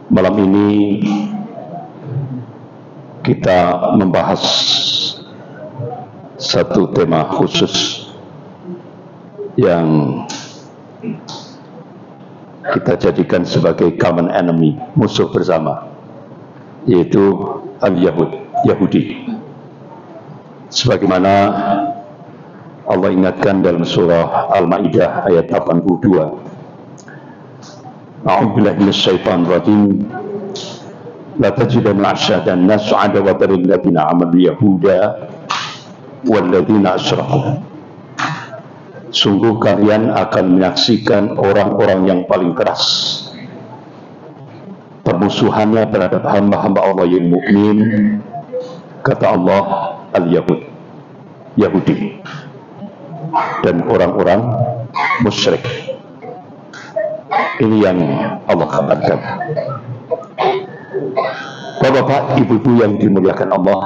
Malam ini kita membahas satu tema khusus yang kita jadikan sebagai common enemy, musuh bersama, yaitu Yahudi. Sebagaimana Allah ingatkan dalam surah Al-Maidah ayat 82. A'udzubillahi minasyaitonir rajim. La tajidanna asyaddan nas 'adawatan lil ladzina amanu yahuda wal ladzina asyraku. Sungguh kalian akan menyaksikan orang-orang yang paling keras permusuhannya terhadap hamba-hamba Allah yang mukmin, kata Allah, Yahudi dan orang-orang musyrik. Ini yang Allah kabarkan. Bapak-bapak, ibu-ibu yang dimuliakan Allah,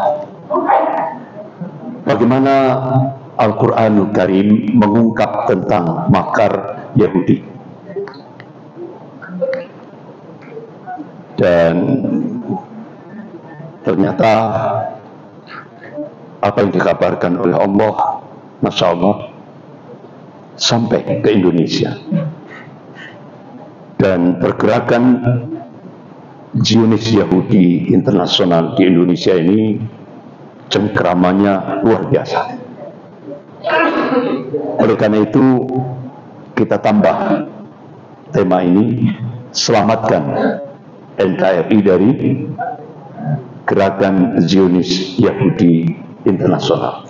bagaimana Al-Quranul Karim mengungkap tentang makar Yahudi. Dan ternyata apa yang dikabarkan oleh Allah, Masya Allah, sampai ke Indonesia. Dan pergerakan Zionis Yahudi internasional di Indonesia ini cengkeramannya luar biasa. Oleh karena itu kita tambah tema ini, selamatkan NKRI dari gerakan Zionis Yahudi internasional.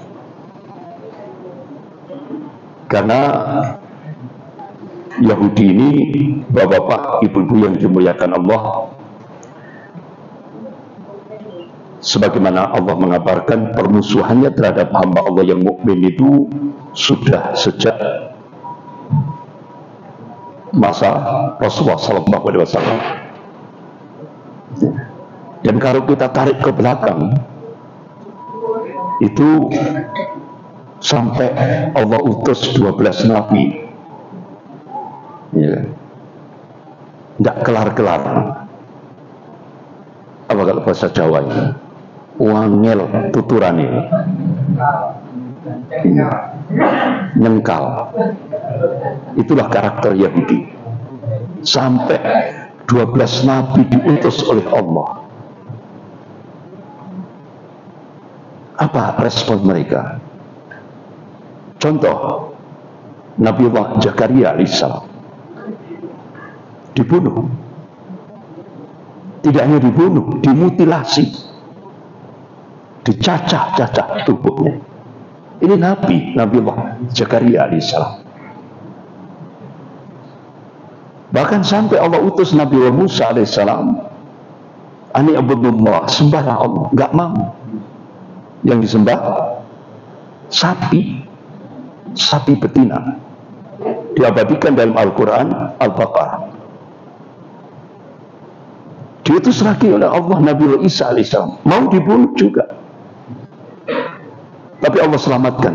Karena Yahudi ini, bapak-bapak, ibu-ibu yang dimuliakan Allah, sebagaimana Allah mengabarkan permusuhannya terhadap hamba Allah yang mukmin itu sudah sejak masa Rasulullah SAW. Dan kalau kita tarik ke belakang, itu sampai Allah utus 12 nabi, ya, tidak kelar-kelar. Apa kalau bahasa Jawa ini? Wangel tuturan ini, nyengkal. Itulah karakter Yahudi. Sampai 12 nabi diutus oleh Allah. Apa respon mereka? Contoh, Nabiullah Zakaria alaihissalam dibunuh. Tidak hanya dibunuh, dimutilasi, dicacah-cacah tubuhnya. Ini Nabiullah Zakaria alaihissalam. Bahkan sampai Allah utus Nabiullah Musa alaihissalam, ani abudullah, sembahlah Allah, nggak mau. Yang disembah sapi betina. Diabadikan dalam Al-Quran Al-Baqarah. Diutus lagi oleh Allah Nabi Isa alaihissalam, mau dibunuh juga, tapi Allah selamatkan.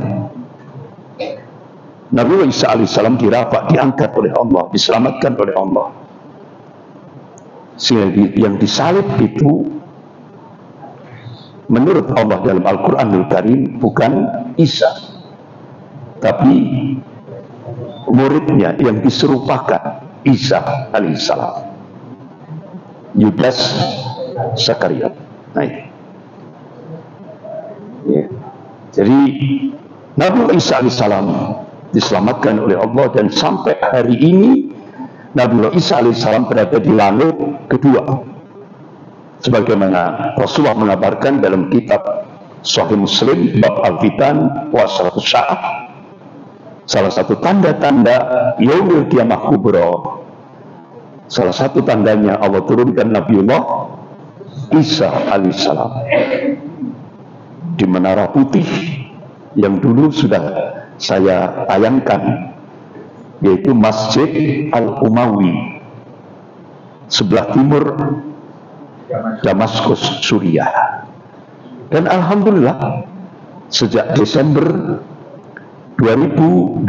Nabi Isa alaihissalam dirapat, diangkat oleh Allah, diselamatkan oleh Allah. Sehingga yang disalib itu menurut Allah dalam Al-Quranul Karim bukan Isa, tapi muridnya yang diserupakan Isa alaihissalam, Yudas Zakaria. Nah, ya. Jadi Nabi Isa alaihissalam diselamatkan oleh Allah, dan sampai hari ini Nabi Isa alaihissalam berada di langit kedua. Sebagaimana Rasulullah mengabarkan dalam kitab Sahih Muslim bab Al-Fitan wa Asratus Sa'ah, salah satu tanda-tanda Yaumil Qiyamah Kubra, salah satu tandanya Allah turunkan Nabiullah Isa alaihissalam di Menara Putih yang dulu sudah saya tayangkan, yaitu Masjid Al-Umawi sebelah timur Damaskus, Suriah. Dan alhamdulillah sejak Desember 2024,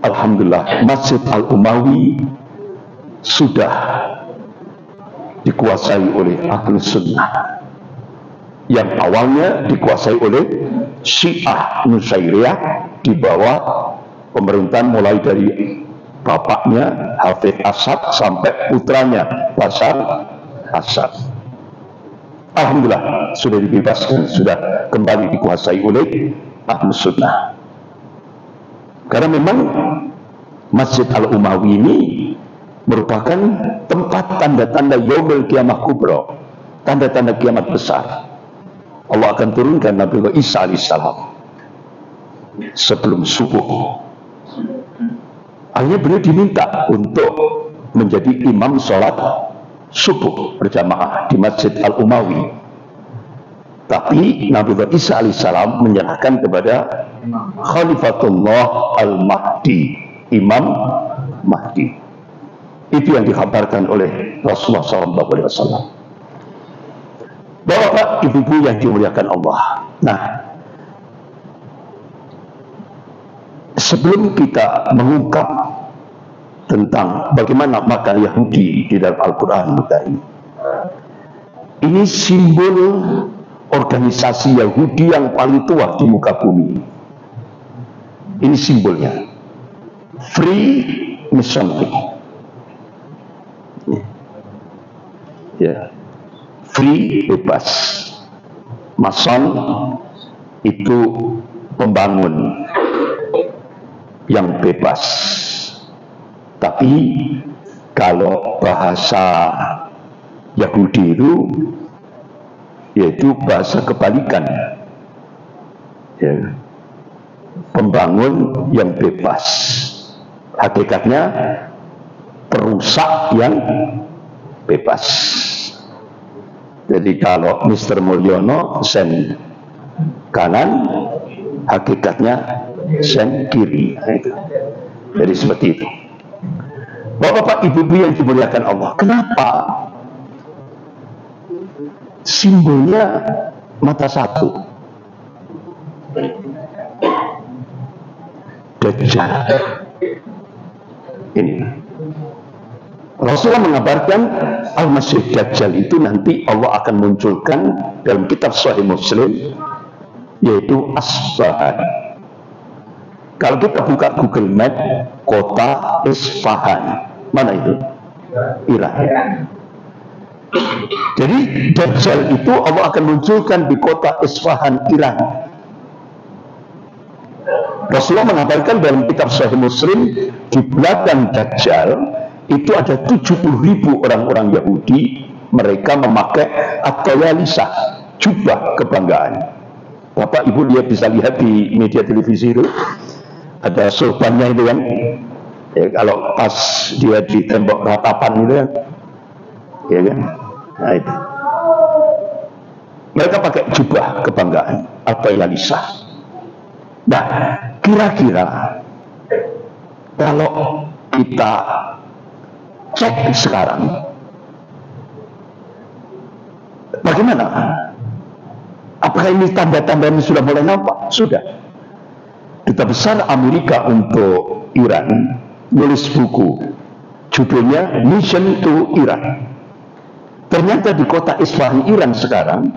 alhamdulillah Masjid Al-Umawi sudah dikuasai oleh ahli sunnah, yang awalnya dikuasai oleh Syiah Nusairiyah di bawah pemerintahan mulai dari bapaknya Hafidh Asad sampai putranya Bashar Asad. Alhamdulillah sudah dibebaskan, sudah kembali dikuasai oleh ahli sunnah. Karena memang Masjid Al-Umawi ini merupakan tempat tanda-tanda Yaumul Qiyamah Kubra, tanda-tanda kiamat besar. Allah akan turunkan Nabi Isa alaihissalam sebelum subuh. Akhirnya beliau diminta untuk menjadi imam sholat subuh berjamaah di Masjid Al-Umawi. Tapi Nabi Isa alaihissalam menyerahkan kepada Khalifatullah Al-Mahdi, Imam Mahdi. Itu yang dikabarkan oleh Rasulullah SAW. Bapak, ibu-ibu yang dimuliakan Allah. Nah, sebelum kita mengungkap tentang bagaimana makna Yahudi di dalam Al-Quran ini simbol organisasi Yahudi yang paling tua di muka bumi. Ini simbolnya, Free Masonry. Ya, free bebas. Mason itu pembangun yang bebas. Tapi kalau bahasa Yahudi itu yaitu bahasa kebalikan, ya, pembangun yang bebas. Hakikatnya perusak yang bebas. Jadi kalau Mr. Mulyono sen kanan, hakikatnya sen kiri. Jadi seperti itu. Bapak-bapak, ibu-ibu yang dimuliakan Allah, kenapa simbolnya mata satu? Dajjal. Ini Rasulullah mengabarkan Al-Masih Dajjal itu nanti Allah akan munculkan dalam kitab Sahih Muslim, yaitu Asbahan. Kalau kita buka Google Map, kota Isfahan, mana itu? Iran. Jadi Dajjal itu Allah akan munculkan di kota Isfahan, Iran. Rasulullah mengabarkan dalam kitab Sahih Muslim, di belakang Dajjal itu ada 70.000 orang-orang Yahudi. Mereka memakai at-tayalisah, jubah kebanggaan. Bapak Ibu dia bisa lihat di media televisi itu, ada sultannya itu kan, ya, kalau pas dia di tembok ratapan itu kan, ya kan, nah itu mereka pakai jubah kebanggaan at-tayalisah. Nah, kira-kira kalau kita cek sekarang, bagaimana? Apakah ini tanda-tanda yang sudah mulai nampak? Sudah. Duta Besar Amerika untuk Iran nulis buku, judulnya Mission to Iran. Ternyata di kota Isfahan, Iran sekarang,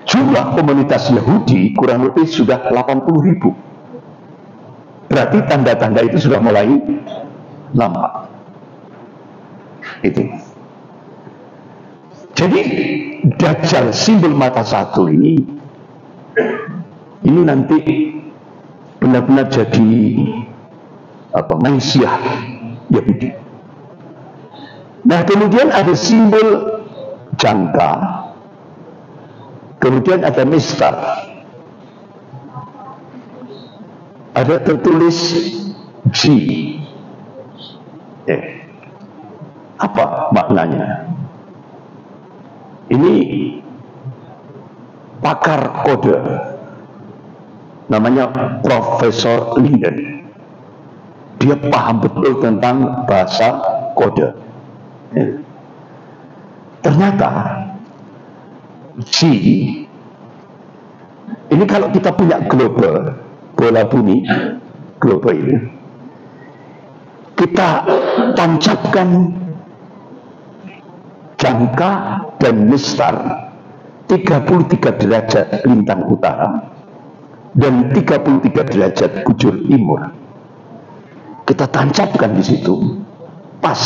jumlah komunitas Yahudi kurang lebih sudah 80.000. Berarti tanda-tanda itu sudah mulai nampak. Itu. Jadi Dajjal, simbol mata satu ini nanti benar-benar jadi Mesiah Yahudi. Nah, kemudian ada simbol jangka, kemudian ada mistar, ada tertulis G. Apa maknanya? Ini pakar kode, namanya Profesor Linden. Dia paham betul tentang bahasa kode. Ternyata G ini kalau kita punya global, bola bumi global ini, kita tancapkan jangka dan mistar 33 derajat lintang utara dan 33 derajat bujur timur. Kita tancapkan di situ, pas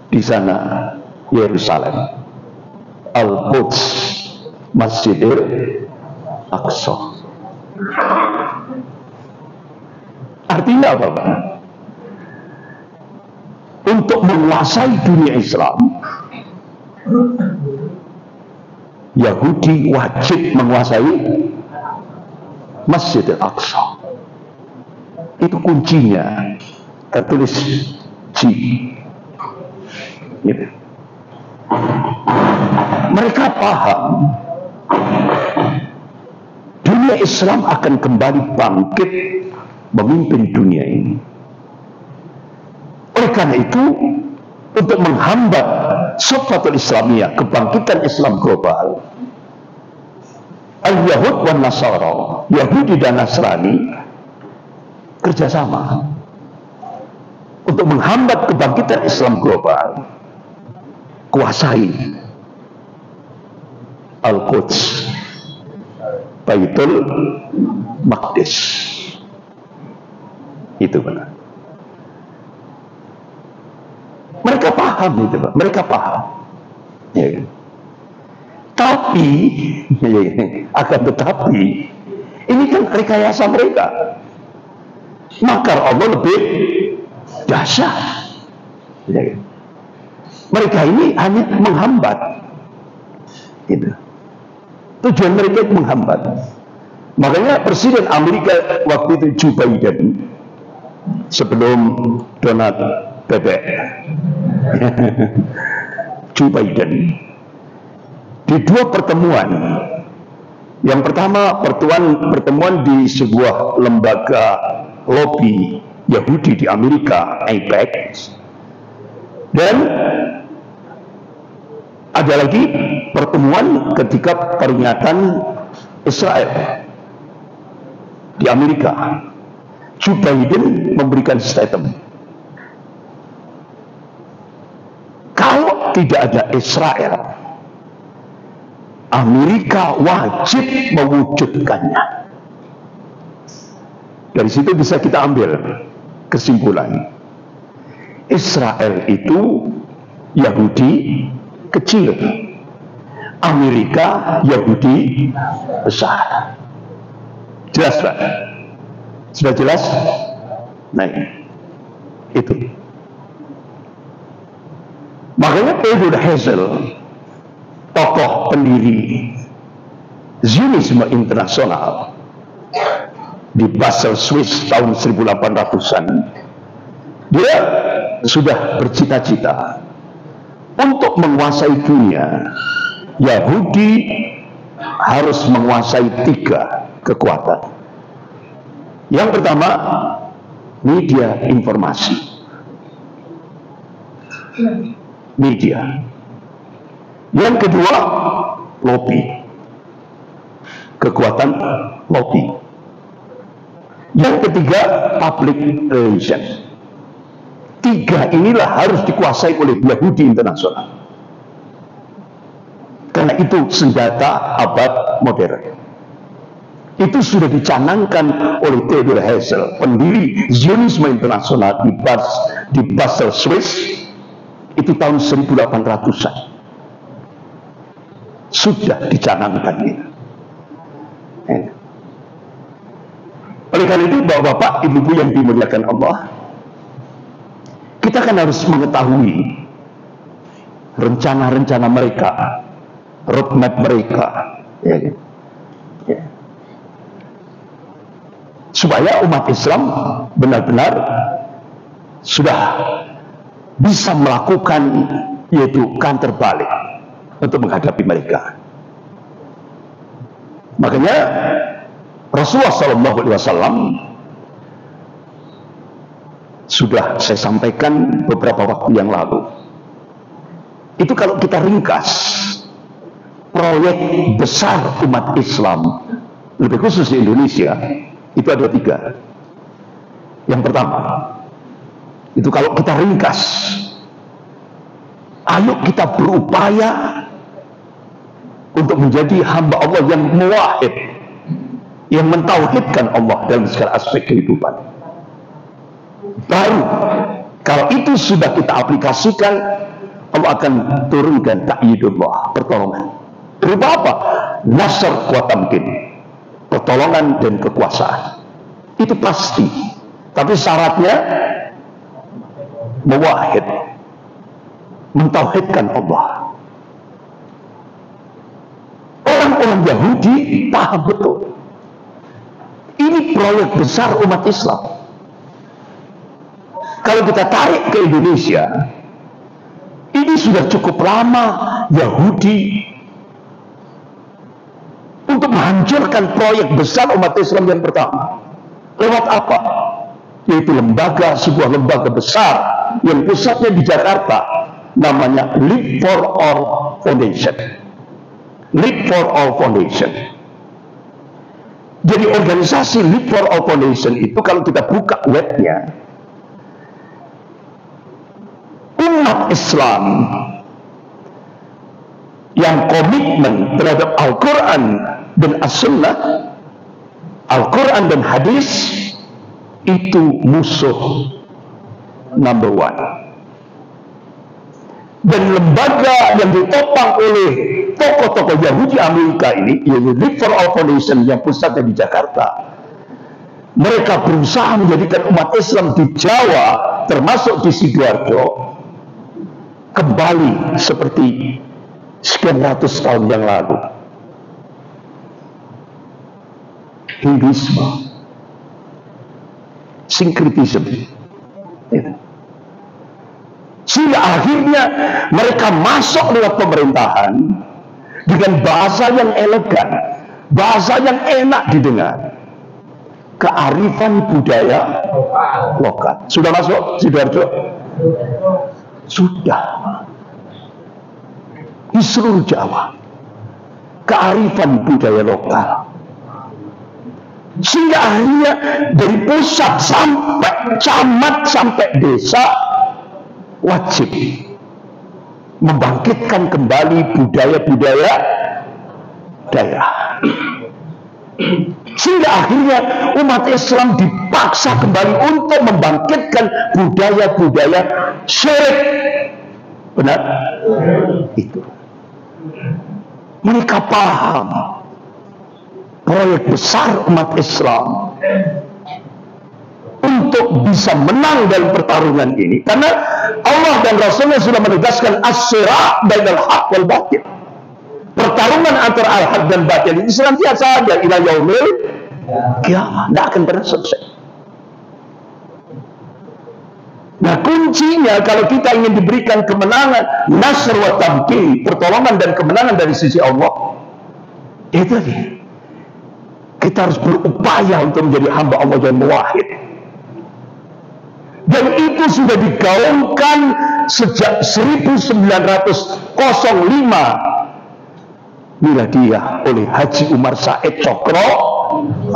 di sana Yerusalem, Al-Quds, Masjidil Aqsa. Artinya apa, Pak? Untuk menguasai dunia Islam, Yahudi wajib menguasai Masjidil Aqsa. Itu kuncinya, tertulis G. Gitu. Mereka paham dunia Islam akan kembali bangkit memimpin dunia ini. Oleh karena itu, untuk menghambat Sofwatul Islamiyah, kebangkitan Islam global, Al-Yahud wan Nasara, Yahudi dan Nasrani kerjasama untuk menghambat kebangkitan Islam global. Kuasai Al-Quds, Baitul Maqdis. Itu benar. Mereka paham itu, Pak. Mereka paham. Ya. Tapi, akan tetapi, ini kan rekayasa mereka. Makar Allah lebih dahsyat. Ya. Mereka ini hanya menghambat. Gitu. Tujuan mereka itu menghambat. Makanya Presiden Amerika waktu itu Joe Biden, sebelum Donald Bebek, Joe Biden, di dua pertemuan. Yang pertama pertemuan di sebuah lembaga lobby Yahudi di Amerika, AIPAC, dan ada lagi pertemuan ketika peringatan Israel di Amerika. Joe Biden memberikan statement, kalau tidak ada Israel, Amerika wajib mewujudkannya. Dari situ bisa kita ambil kesimpulan, Israel itu Yahudi kecil, Amerika Yahudi besar. Jelas, Pak? Sudah jelas? Nah, itu. Makanya Theodor Herzl, tokoh pendiri Zionisme internasional di Basel, Swiss tahun 1800-an, dia sudah bercita-cita untuk menguasai dunia. Yahudi harus menguasai 3 kekuatan. Yang pertama, media informasi. Media. Yang kedua, lobby. Kekuatan lobby. Yang ketiga, public relation. 3 inilah harus dikuasai oleh Yahudi internasional. Karena itu senjata abad modern. Itu sudah dicanangkan oleh Theodor Herzl, pendiri Zionisme internasional di Basel, Swiss, itu tahun 1800-an. Sudah dicanangkan ini. Oleh karena itu, Bapak-bapak, Ibu-ibu yang dimuliakan Allah, kita kan harus mengetahui rencana-rencana mereka, roadmap mereka, ya. Supaya umat Islam benar-benar sudah bisa melakukan, yaitu counter balik untuk menghadapi mereka. Makanya Rasulullah SAW sudah saya sampaikan beberapa waktu yang lalu. Itu kalau kita ringkas, proyek besar umat Islam, lebih khusus di Indonesia, itu ada 3. Yang pertama, Itu kalau kita ringkas. Ayo kita berupaya untuk menjadi hamba Allah yang muwahhid, yang mentauhidkan Allah dalam segala aspek kehidupan. Baru kalau itu sudah kita aplikasikan, Allah akan turunkan ta'yidullah, pertolongan. Berupa apa? Nasr wa tamkin, pertolongan dan kekuasaan. Itu pasti. Tapi syaratnya muwahhid, mentauhidkan Allah. Orang-orang Yahudi paham betul. Ini proyek besar umat Islam. Kalau kita tarik ke Indonesia, ini sudah cukup lama Yahudi untuk menghancurkan proyek besar umat Islam yang pertama. Lewat apa? Yaitu sebuah lembaga besar yang pusatnya di Jakarta, namanya Live for All Foundation. Live for All Foundation. Jadi organisasi Live for All Foundation itu kalau kita buka webnya, umat Islam yang komitmen terhadap Al-Quran dan As-Sunnah, Al-Quran dan Hadis, itu musuh number one. Dan lembaga yang ditopang oleh tokoh-tokoh Yahudi Amerika ini, yaitu Live for All Foundation yang pusatnya di Jakarta, mereka berusaha menjadikan umat Islam di Jawa, termasuk di Sidoarjo, kembali seperti sekian ratus tahun yang lalu. Hinduisme, sinkretisme. Sehingga akhirnya mereka masuk lewat pemerintahan dengan bahasa yang elegan, bahasa yang enak didengar, kearifan budaya lokal. Sudah masuk Sidoarjo? Sudah. Di seluruh Jawa, kearifan budaya lokal. Sehingga akhirnya dari pusat sampai camat sampai desa wajib membangkitkan kembali budaya-budaya daerah. Sehingga akhirnya umat Islam dipaksa kembali untuk membangkitkan budaya-budaya syirik. Benar? Itu. Mereka paham proyek besar umat Islam untuk bisa menang dalam pertarungan ini, karena Allah dan Rasulnya sudah menegaskan as-sira' bainal haq wal batil. Pertarungan antara al-haq dan batil ini senantiasa ada ila yaumil kiamah, tidak akan pernah selesai. Nah, kuncinya kalau kita ingin diberikan kemenangan, nasr wa tamkin, pertolongan dan kemenangan dari sisi Allah, itu tadi. Kita harus berupaya untuk menjadi hamba Allah yang muwahhid. Dan itu sudah digaungkan sejak 1905 miladiah oleh Haji Umar Said Cokro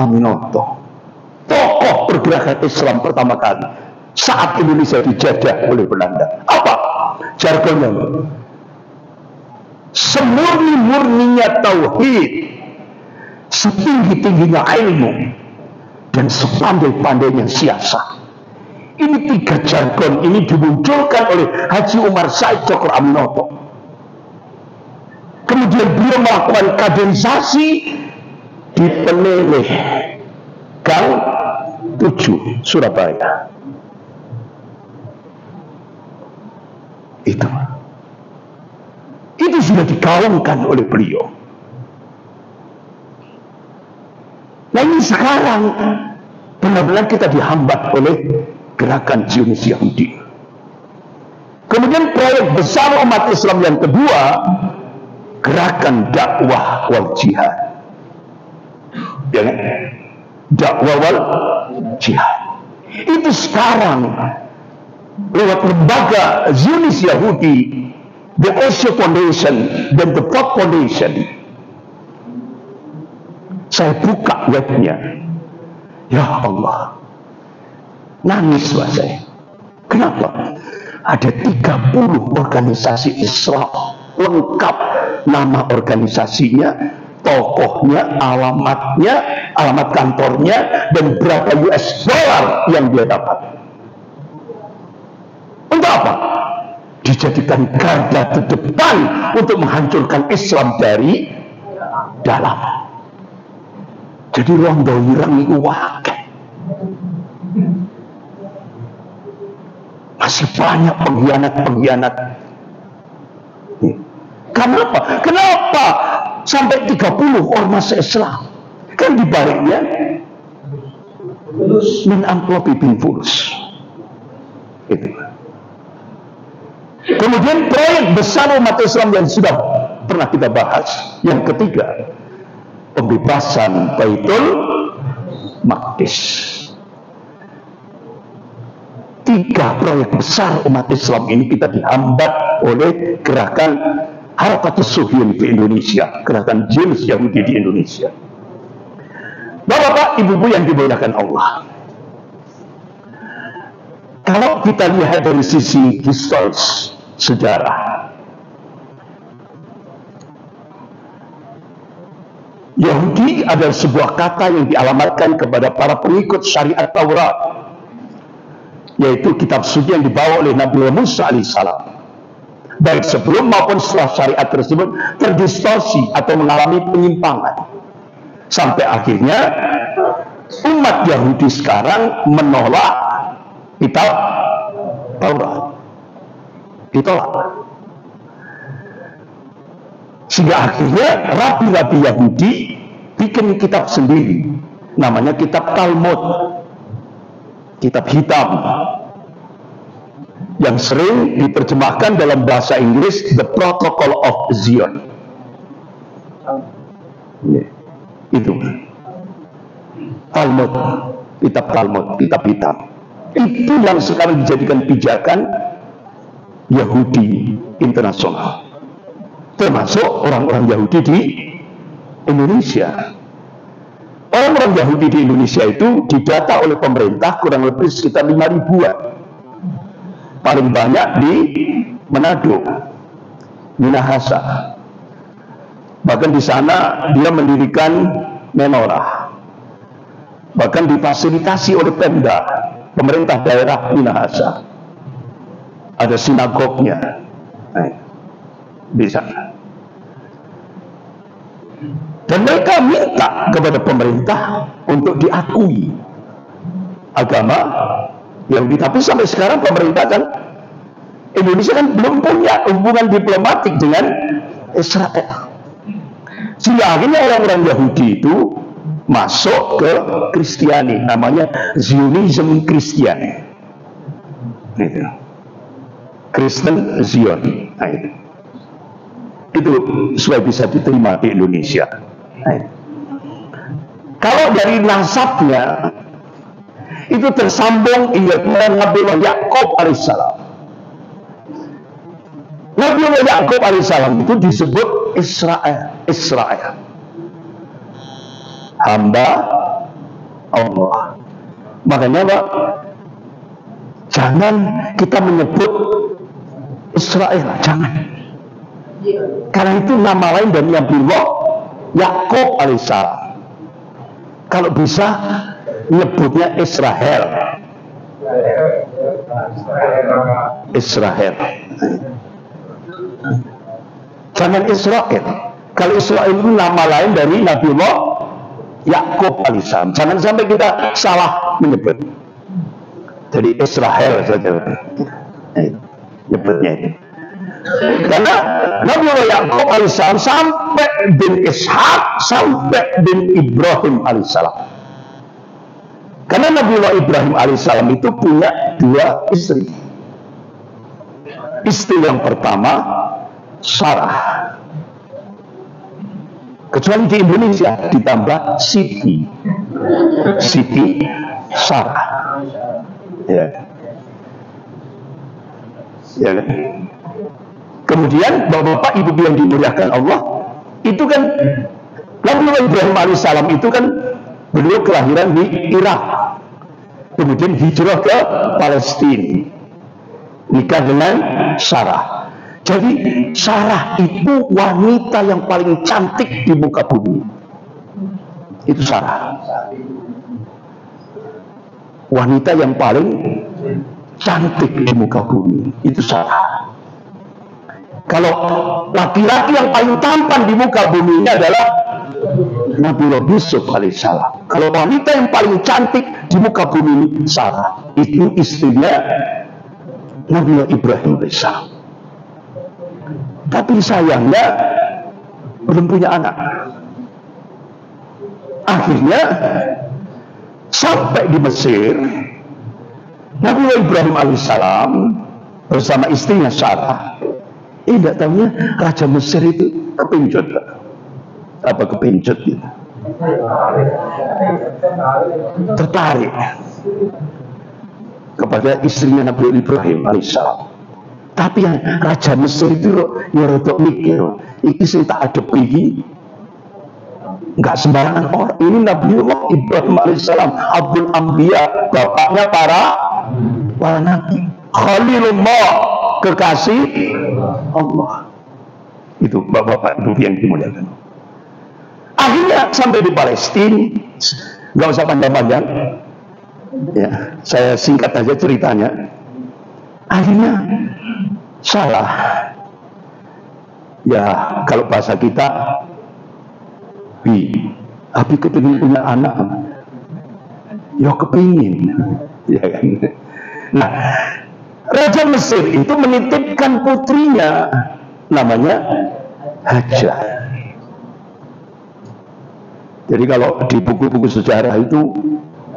Aminoto, tokoh pergerakan Islam pertama kali saat Indonesia dijajah oleh Belanda. Apa jargonnya? Semurni-murninya tauhid, setinggi-tingginya ilmu, dan sepandai-pandainya siasat. Ini tiga jargon ini dimunculkan oleh Haji Umar Said Cokro Aminoto. Kemudian beliau melakukan kaderisasi di Peneleh Gang 7 Surabaya. Itu sudah digaungkan oleh beliau. Nah, ini sekarang benar-benar kita dihambat oleh gerakan Zionis Yahudi. Kemudian proyek besar umat Islam yang kedua, gerakan dakwah wal jihad. Ya kan? Dakwah wal jihad. Itu sekarang lewat lembaga Zionis Yahudi, The Osho Foundation dan The Ford Foundation. Saya buka webnya, ya Allah, nangis saya. Kenapa? Ada 30 organisasi Islam lengkap, nama organisasinya, tokohnya, alamatnya, alamat kantornya, dan berapa US dollar yang dia dapat. Untuk apa? Dijadikan garda terdepan untuk menghancurkan Islam dari dalam. Jadi rondo ireng itu wakil. Masih banyak pengkhianat-pengkhianat. Kenapa? Kenapa sampai 30 ormas Islam? Kan dibaliknya min amplopi bin fulus. Itu. Kemudian proyek besar umat Islam yang sudah pernah kita bahas, yang ketiga, pembebasan Baitul Maqdis. 3 proyek besar umat Islam ini kita dihambat oleh gerakan Harakatus Suhyun di Indonesia, gerakan Zionis Yahudi di Indonesia. Bapak-bapak, ibu-ibu yang dimuliakan Allah, kalau kita lihat dari sisi historis sejarah, Yahudi adalah sebuah kata yang dialamatkan kepada para pengikut syariat Taurat, yaitu kitab suci yang dibawa oleh Nabi Musa alaihissalam. Baik sebelum maupun setelah syariat tersebut terdistorsi atau mengalami penyimpangan, sampai akhirnya umat Yahudi sekarang menolak kitab Taurat, ditolak, sehingga akhirnya rabi-rabi Yahudi bikin kitab sendiri, namanya kitab Talmud, kitab hitam, yang sering diterjemahkan dalam bahasa Inggris The Protocol of Zion. Itu Talmud, kitab Talmud, kitab hitam. Itu yang sekarang dijadikan pijakan Yahudi internasional, termasuk orang-orang Yahudi di Indonesia. Orang-orang Yahudi di Indonesia itu didata oleh pemerintah kurang lebih sekitar 5.000-an. Paling banyak di Manado, Minahasa. Bahkan di sana dia mendirikan menorah. Bahkan difasilitasi oleh Pemda, pemerintah daerah Minahasa. Ada sinagognya di sana. Dan mereka minta kepada pemerintah untuk diakui agama Yahudi. Tapi sampai sekarang pemerintah kan, Indonesia kan belum punya hubungan diplomatik dengan Israel. Sehingga akhirnya orang-orang Yahudi itu masuk ke Kristiani, namanya Zionism Kristiani. Itu. Kristen Zion. Nah, itu supaya bisa diterima di Indonesia. Nah, kalau dari nasabnya itu tersambung hingga Nabi Yakub alaihissalam. Nabi Yakub alaihissalam itu disebut Israel, hamba Allah. Makanya Pak, jangan kita menyebut Israel, jangan. Karena itu nama lain dari Nabi Yakub alaihissalam. Kalau bisa nyebutnya Israel. Jangan Israel. Kalau Israel itu nama lain dari Nabi Yakub alaihissalam. Jangan sampai kita salah menyebut. Jadi Israel saja nyebutnya itu. Karena Nabi Yakub alaihissalam sampai bin Ishak sampai bin Ibrahim alaihissalam. Karena Nabi Ibrahim alaihissalam itu punya 2 istri. Istri yang pertama Sarah. Kecuali di Indonesia ditambah Siti Sarah. Ya. Ya kan? Kemudian bapak-bapak ibu yang dimuliakan Allah, itu kan Nabi Ibrahim alaihissalam itu kan beliau kelahiran di Irak, kemudian hijrah ke Palestina, nikah dengan Sarah. Jadi Sarah itu wanita yang paling cantik di muka bumi. Itu Sarah. Wanita yang paling cantik di muka bumi. Itu Sarah. Kalau laki-laki yang paling tampan di muka bumi ini adalah Nabiullah Yusuf alaihissalam. Kalau wanita yang paling cantik di muka bumi ini Sarah. Itu istrinya Nabiullah Ibrahim alaihissalam. Tapi sayangnya belum punya anak. Akhirnya sampai di Mesir, Nabiullah Ibrahim alaihissalam bersama istrinya Sarah. Tidak tahunya Raja Mesir itu kepincut. Apa kepincut gitu? Tertarik kepada istrinya Nabiullah Ibrahim alaihissalam. Tapi yang Raja Mesir itu ya rodok mikir, iki sing tak adep iki enggak sembarangan orang. Ini Nabiullah Ibrahim alaihissalam, Abdul Anbiya, bapaknya para nabi, Khalilullah, kekasih Allah. Itu bapak-bapak itu yang dimuliakan. Akhirnya sampai di Palestina, nggak usah panjang-panjang. Ya, saya singkat aja ceritanya. Akhirnya salah. Ya, kalau bahasa kita, Abi kepingin punya anak. Ya kepingin, ya kan. Nah, Raja Mesir itu menitipkan putrinya, namanya Hajar. Jadi kalau di buku-buku sejarah itu,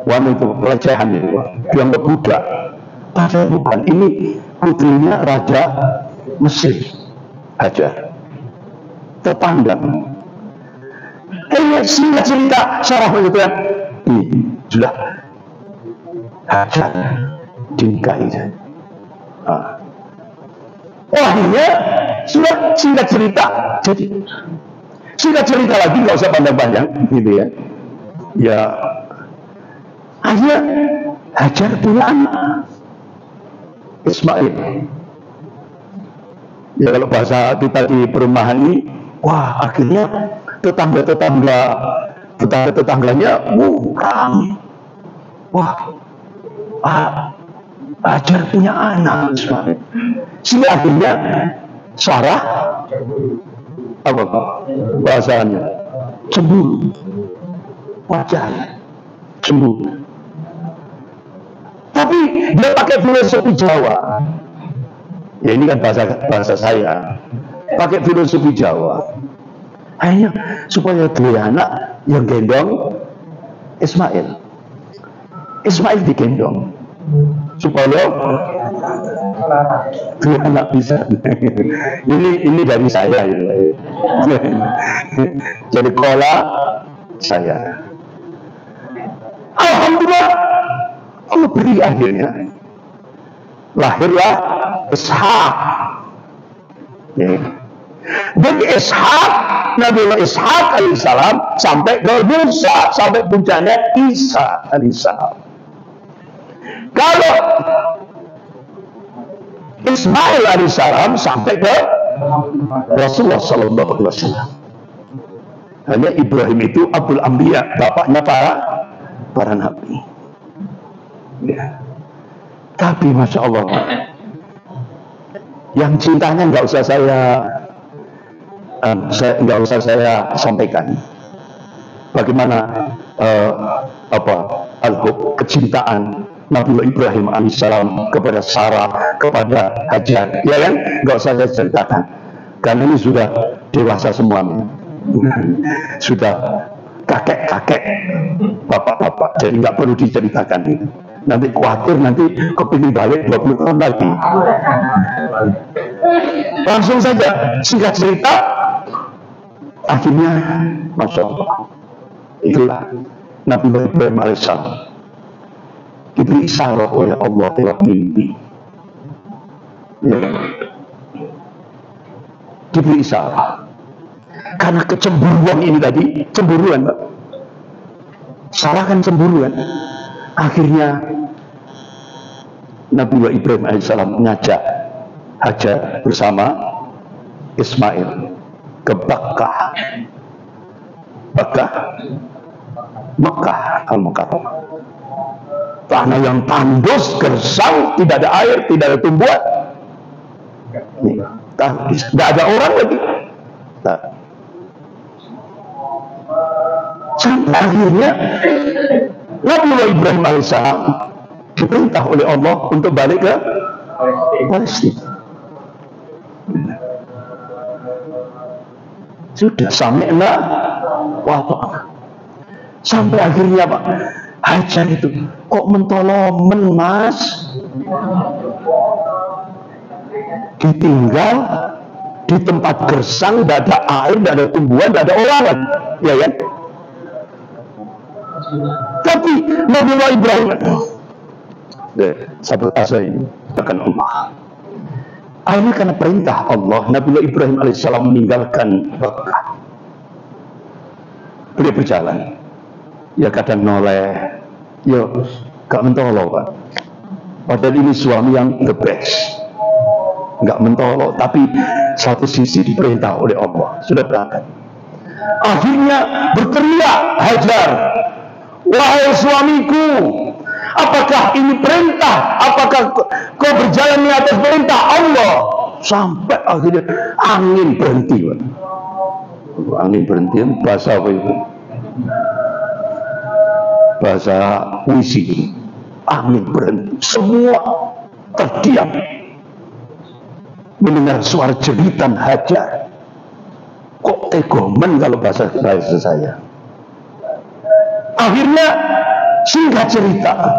itu pelecehan itu, dianggap budak. Padahal bukan, ini putrinya Raja Mesir, Hajar. Terpandang. Singkat cerita Sarah mengatakan, sudah Hajar dinikahi. Akhirnya sudah singkat cerita. Jadi singkat cerita lagi, nggak usah panjang-panjang, gitu ya. Ya, akhirnya Hajar punya anak Ismail. Ya kalau bahasa kita di perumahan ini, wah akhirnya tetangganya ramai. Wah, Hajar punya anak Ismail. Sehingga akhirnya Sarah apa bahasanya cemburu, wajar cemburu. Tapi dia pakai filosofi Jawa. Ya ini kan bahasa saya. Pakai filosofi Jawa. Hanya supaya dua anak yang gendong Ismail. Ismail digendong supaya dua anak bisa. ini dari saya. Jadi pola saya. Alhamdulillah Allah beri akhirnya lahirlah Ishak. Dari Ishak, Nabiullah Ishak alaihissalam sampai ke Musa, sampai puncaknya Isa alaihissalam. Kalau Ismail alaihissalam sampai ke Rasulullah sallallahu alaihi wasallam. Hanya Ibrahim itu Abdul Anbiya, bapaknya para nabi. Ya. Tapi masya Allah, yang cintanya nggak usah saya sampaikan. Bagaimana kecintaan Nabiullah Ibrahim alaihissalam kepada Sarah, kepada Hajar, ya kan? Nggak usah saya ceritakan, karena ini sudah dewasa semuanya, sudah kakek-kakek, bapak-bapak, jadi nggak perlu diceritakan. Nanti khawatir nanti kepilih balik 20 tahun lagi. Langsung saja singkat cerita, akhirnya masya Allah, itulah Nabiullah Ibrahim alaihissalam diberi isyarat oleh Allah lewat mimpi. Ya. Diberi isyarat karena kecemburuan ini tadi, cemburuan, Pak. Sarah kan cemburuan. Akhirnya Nabi Ibrahim alaihissalam mengajak Hajar bersama Ismail ke Bakkah, Mekah Al-Mukarramah, tanah yang tandus, gersang, tidak ada air, tidak ada tumbuhan, tidak ada orang lagi. Sampai akhirnya Nabi Ibrahim alaihissalam diperintah oleh Allah untuk balik ke Palestina. Sudah sami'na wa ta'na. Sampai akhirnya Pak Hajar itu kok mentolomen Mas, ditinggal di tempat gersang, tidak ada air, tidak ada tumbuhan, tidak ada orang, ya kan? Tapi Nabi Ibrahim sahabat asa ini akan Allah. Akhirnya karena perintah Allah, Nabi Ibrahim alaihissalam meninggalkan Mekah. Beliau berjalan, ya kadang noleh, ya gak mentolo Pak. Padahal ini suami yang the best, gak mentolo, tapi satu sisi diperintah oleh Allah, sudah berangkat. Akhirnya berteriak Hajar, wahai suamiku, apakah ini perintah? Apakah kau berjalan di atas perintah Allah? Sampai akhirnya angin berhenti. Angin berhenti, bahasa apa itu? Bahasa puisi. Angin berhenti, semua terdiam mendengar suara jeritan Hajar. Kok tegomen kalau bahasa saya. Akhirnya singkat cerita,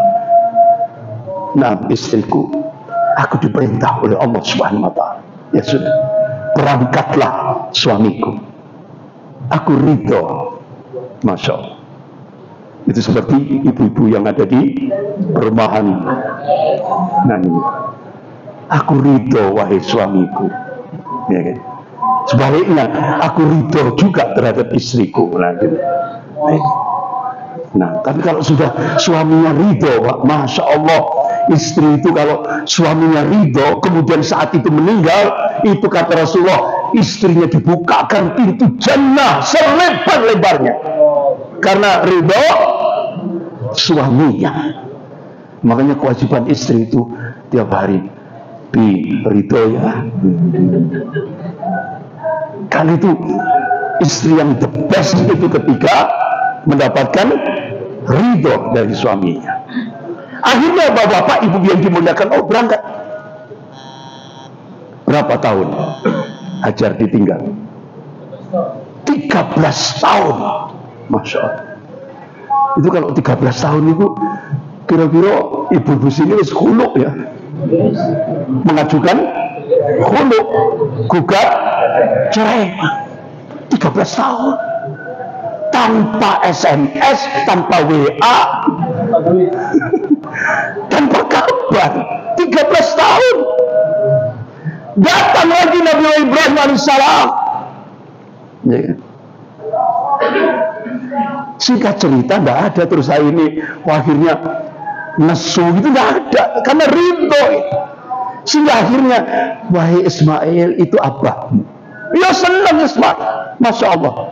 nah istriku, aku diperintah oleh Allah Subhanahu wa Ta'ala. Ya sudah, berangkatlah suamiku, aku ridho. Masya Allah. Itu seperti ibu-ibu yang ada di perumahan. Nah ini, aku ridho wahai suamiku, ya kan? Sebaliknya aku ridho juga terhadap istriku. Nah, gitu. Nah, tapi kalau sudah suaminya ridho, Masya Allah, istri itu kalau suaminya ridho, kemudian saat itu meninggal, itu kata Rasulullah, istrinya dibukakan pintu jannah selebar-lebarnya, karena ridho suaminya. Makanya kewajiban istri itu tiap hari, ridho ya. Kan itu istri yang the best itu ketika mendapatkan ridho dari suaminya. Akhirnya bapak-bapak, ibu yang dimuliakan, oh berangkat. Berapa tahun Hajar ditinggal? 13 tahun. Masya Allah. Itu kalau 13 tahun itu kira-kira ibu-ibu sini wis khuluk ya. Mengajukan khuluk, gugat cerai. 13 tahun. Tanpa SMS, tanpa WA, tanpa kabar. 13 tahun. Datang lagi Nabi Ibrahim alaihissalam. Ya. Singkat cerita, tidak ada terus saya ini akhirnya nesu itu, tidak ada, karena ridho. Sehingga akhirnya, wahai Ismail, itu abahmu. Ya senang Ismail, Masya Allah.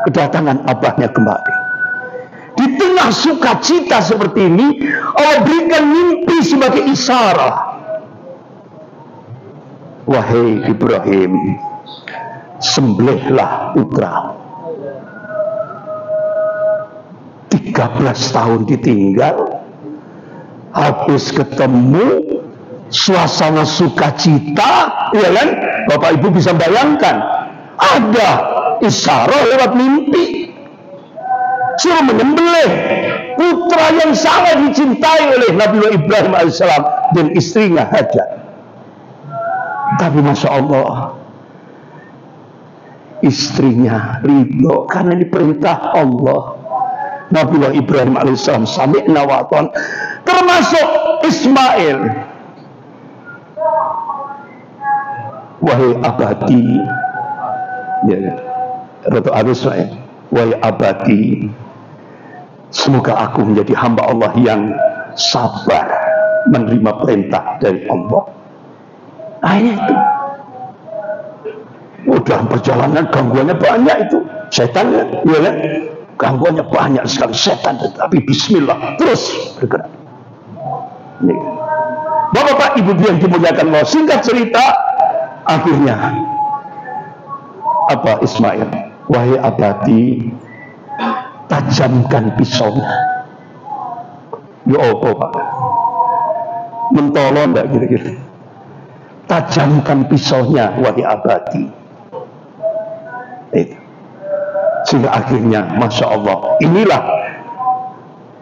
Kedatangan abahnya kembali. Di tengah sukacita seperti ini, Allah berikan mimpi sebagai isyarat. Wahai Ibrahim, sembelihlah putra. 13 tahun ditinggal, habis ketemu, suasana sukacita, ya kan? Bapak Ibu bisa bayangkan, ada isyarat lewat mimpi, suruh menyembelih putra yang sangat dicintai oleh Nabi Ibrahim alaihissalam dan istrinya Hajar. Tapi Masya Allah, istrinya ridho karena diperintah Allah. Nabi Ibrahim alaihissalam sami'na wa ta'na, termasuk Ismail. Wahai abadi, ya, Ratu Ismail, wahai abadi, semoga aku menjadi hamba Allah yang sabar. menerima perintah dari Allah. Hanya itu. Dalam perjalanan gangguannya banyak itu, setannya, ya kan? Gangguannya banyak sekali setan, tetapi Bismillah terus bergerak. Bapak-bapak, ibu-ibu yang dimuliakan Allah, singkat cerita, akhirnya apa Ismail? Wahai abadi, tajamkan pisaunya. Ya Allah, Pak. Mentolong enggak kira-kira? Tajamkan pisaunya, wahai abadi. Itu. Sehingga akhirnya, Masya Allah, inilah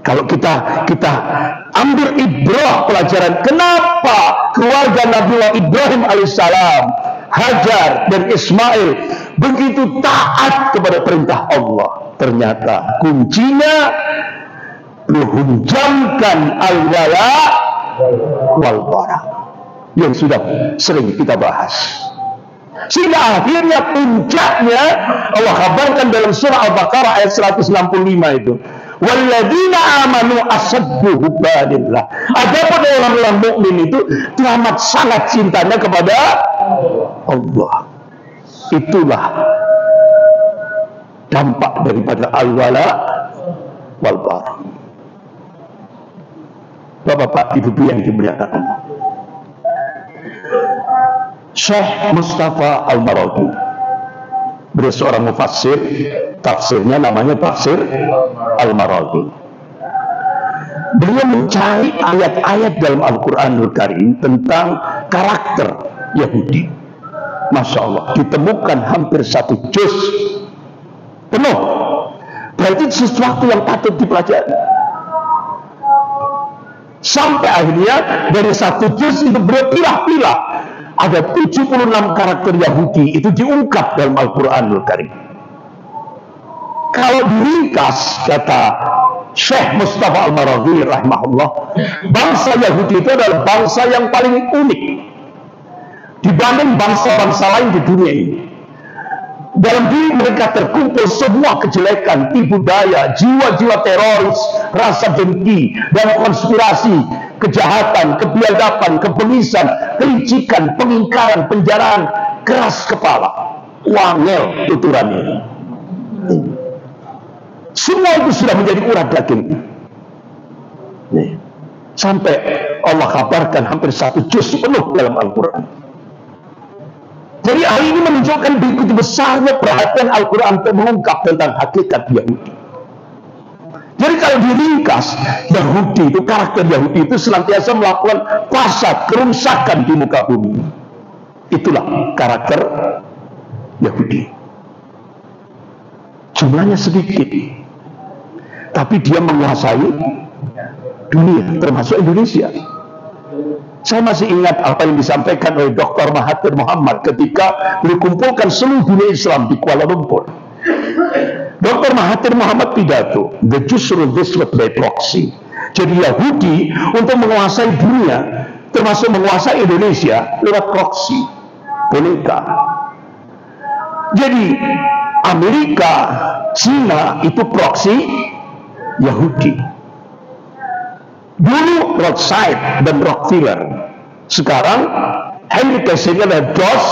kalau kita ambil ibrah pelajaran, kenapa keluarga Nabi Ibrahim alaihissalam, Hajar dan Ismail begitu taat kepada perintah Allah. Ternyata kuncinya menghunjamkan al-wala wal bara yang sudah sering kita bahas. Sehingga akhirnya puncaknya Allah kabarkan dalam surah Al-Baqarah ayat 165 itu. Walladzina amanu asaddu hubbanillah. Adapun orang-orang mukmin itu teramat sangat cintanya kepada Allah. Itulah dampak daripada al-wala wal bara. Bapak-bapak, ibu-ibu yang dimuliakan Allah. Syekh Mustafa Al-Maraghi, beliau seorang mufassir, tafsirnya namanya tafsir Al-Maraghi. Beliau mencari ayat-ayat dalam Al-Quranul Karim tentang karakter Yahudi. Masya Allah, ditemukan hampir 1 juz penuh. Berarti sesuatu yang patut dipelajari. Sampai akhirnya dari 1 juz itu berpilah-pilah. Ada 76 karakter Yahudi itu diungkap dalam Al-Quranul Karim. Kalau diringkas, kata Syekh Mustafa Al-Maraghi rahimahullah, bangsa Yahudi itu adalah bangsa yang paling unik dibanding bangsa-bangsa lain di dunia ini. Dalam diri mereka terkumpul semua kejelekan, tipu daya, jiwa-jiwa teroris, rasa dengki dan konspirasi, kejahatan, kebiadaban, kebenisan, kelicikan, pengingkaran, penjaraan, keras kepala, wangel tuturannya. Semua itu sudah menjadi urat daging. Sampai Allah kabarkan hampir 1 juz penuh dalam Al-Quran. Jadi hal ini menunjukkan begitu besarnya perhatian Al-Quran untuk mengungkap tentang hakikat Yahudi. Jadi kalau diringkas, Yahudi itu, karakter Yahudi itu senantiasa melakukan fasad, kerusakan di muka bumi. Itulah karakter Yahudi. Jumlahnya sedikit, tapi dia menguasai dunia, termasuk Indonesia. Saya masih ingat apa yang disampaikan oleh Dr. Mahathir Muhammad ketika dikumpulkan seluruh dunia Islam di Kuala Lumpur. Dr. Mahathir Muhammad pidato, the Jews rule this world by proxy. Jadi Yahudi untuk menguasai dunia, termasuk menguasai Indonesia lewat proxy, boneka. Jadi Amerika, Cina itu proxy Yahudi. Dulu Rothschild dan Rockefeller, sekarang Henry Kissinger dan George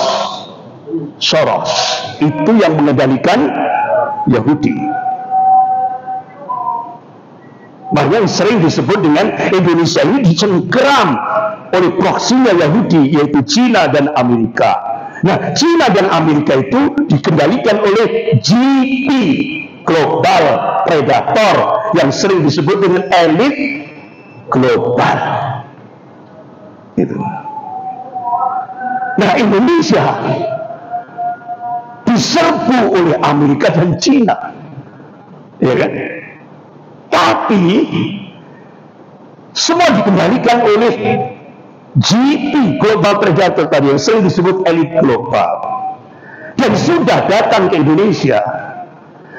Soros, itu yang mengendalikan Yahudi. Makanya sering disebut dengan Indonesia ini dicengkeram oleh proksinya Yahudi, yaitu Cina dan Amerika. Nah, Cina dan Amerika itu dikendalikan oleh GP, Global Predator, yang sering disebut dengan elit global. Itu. Nah, Indonesia diserbu oleh Amerika dan Cina, ya kan? Tapi semua dikendalikan oleh GP, Global Predator tadi yang sering disebut elit global, dan sudah datang ke Indonesia,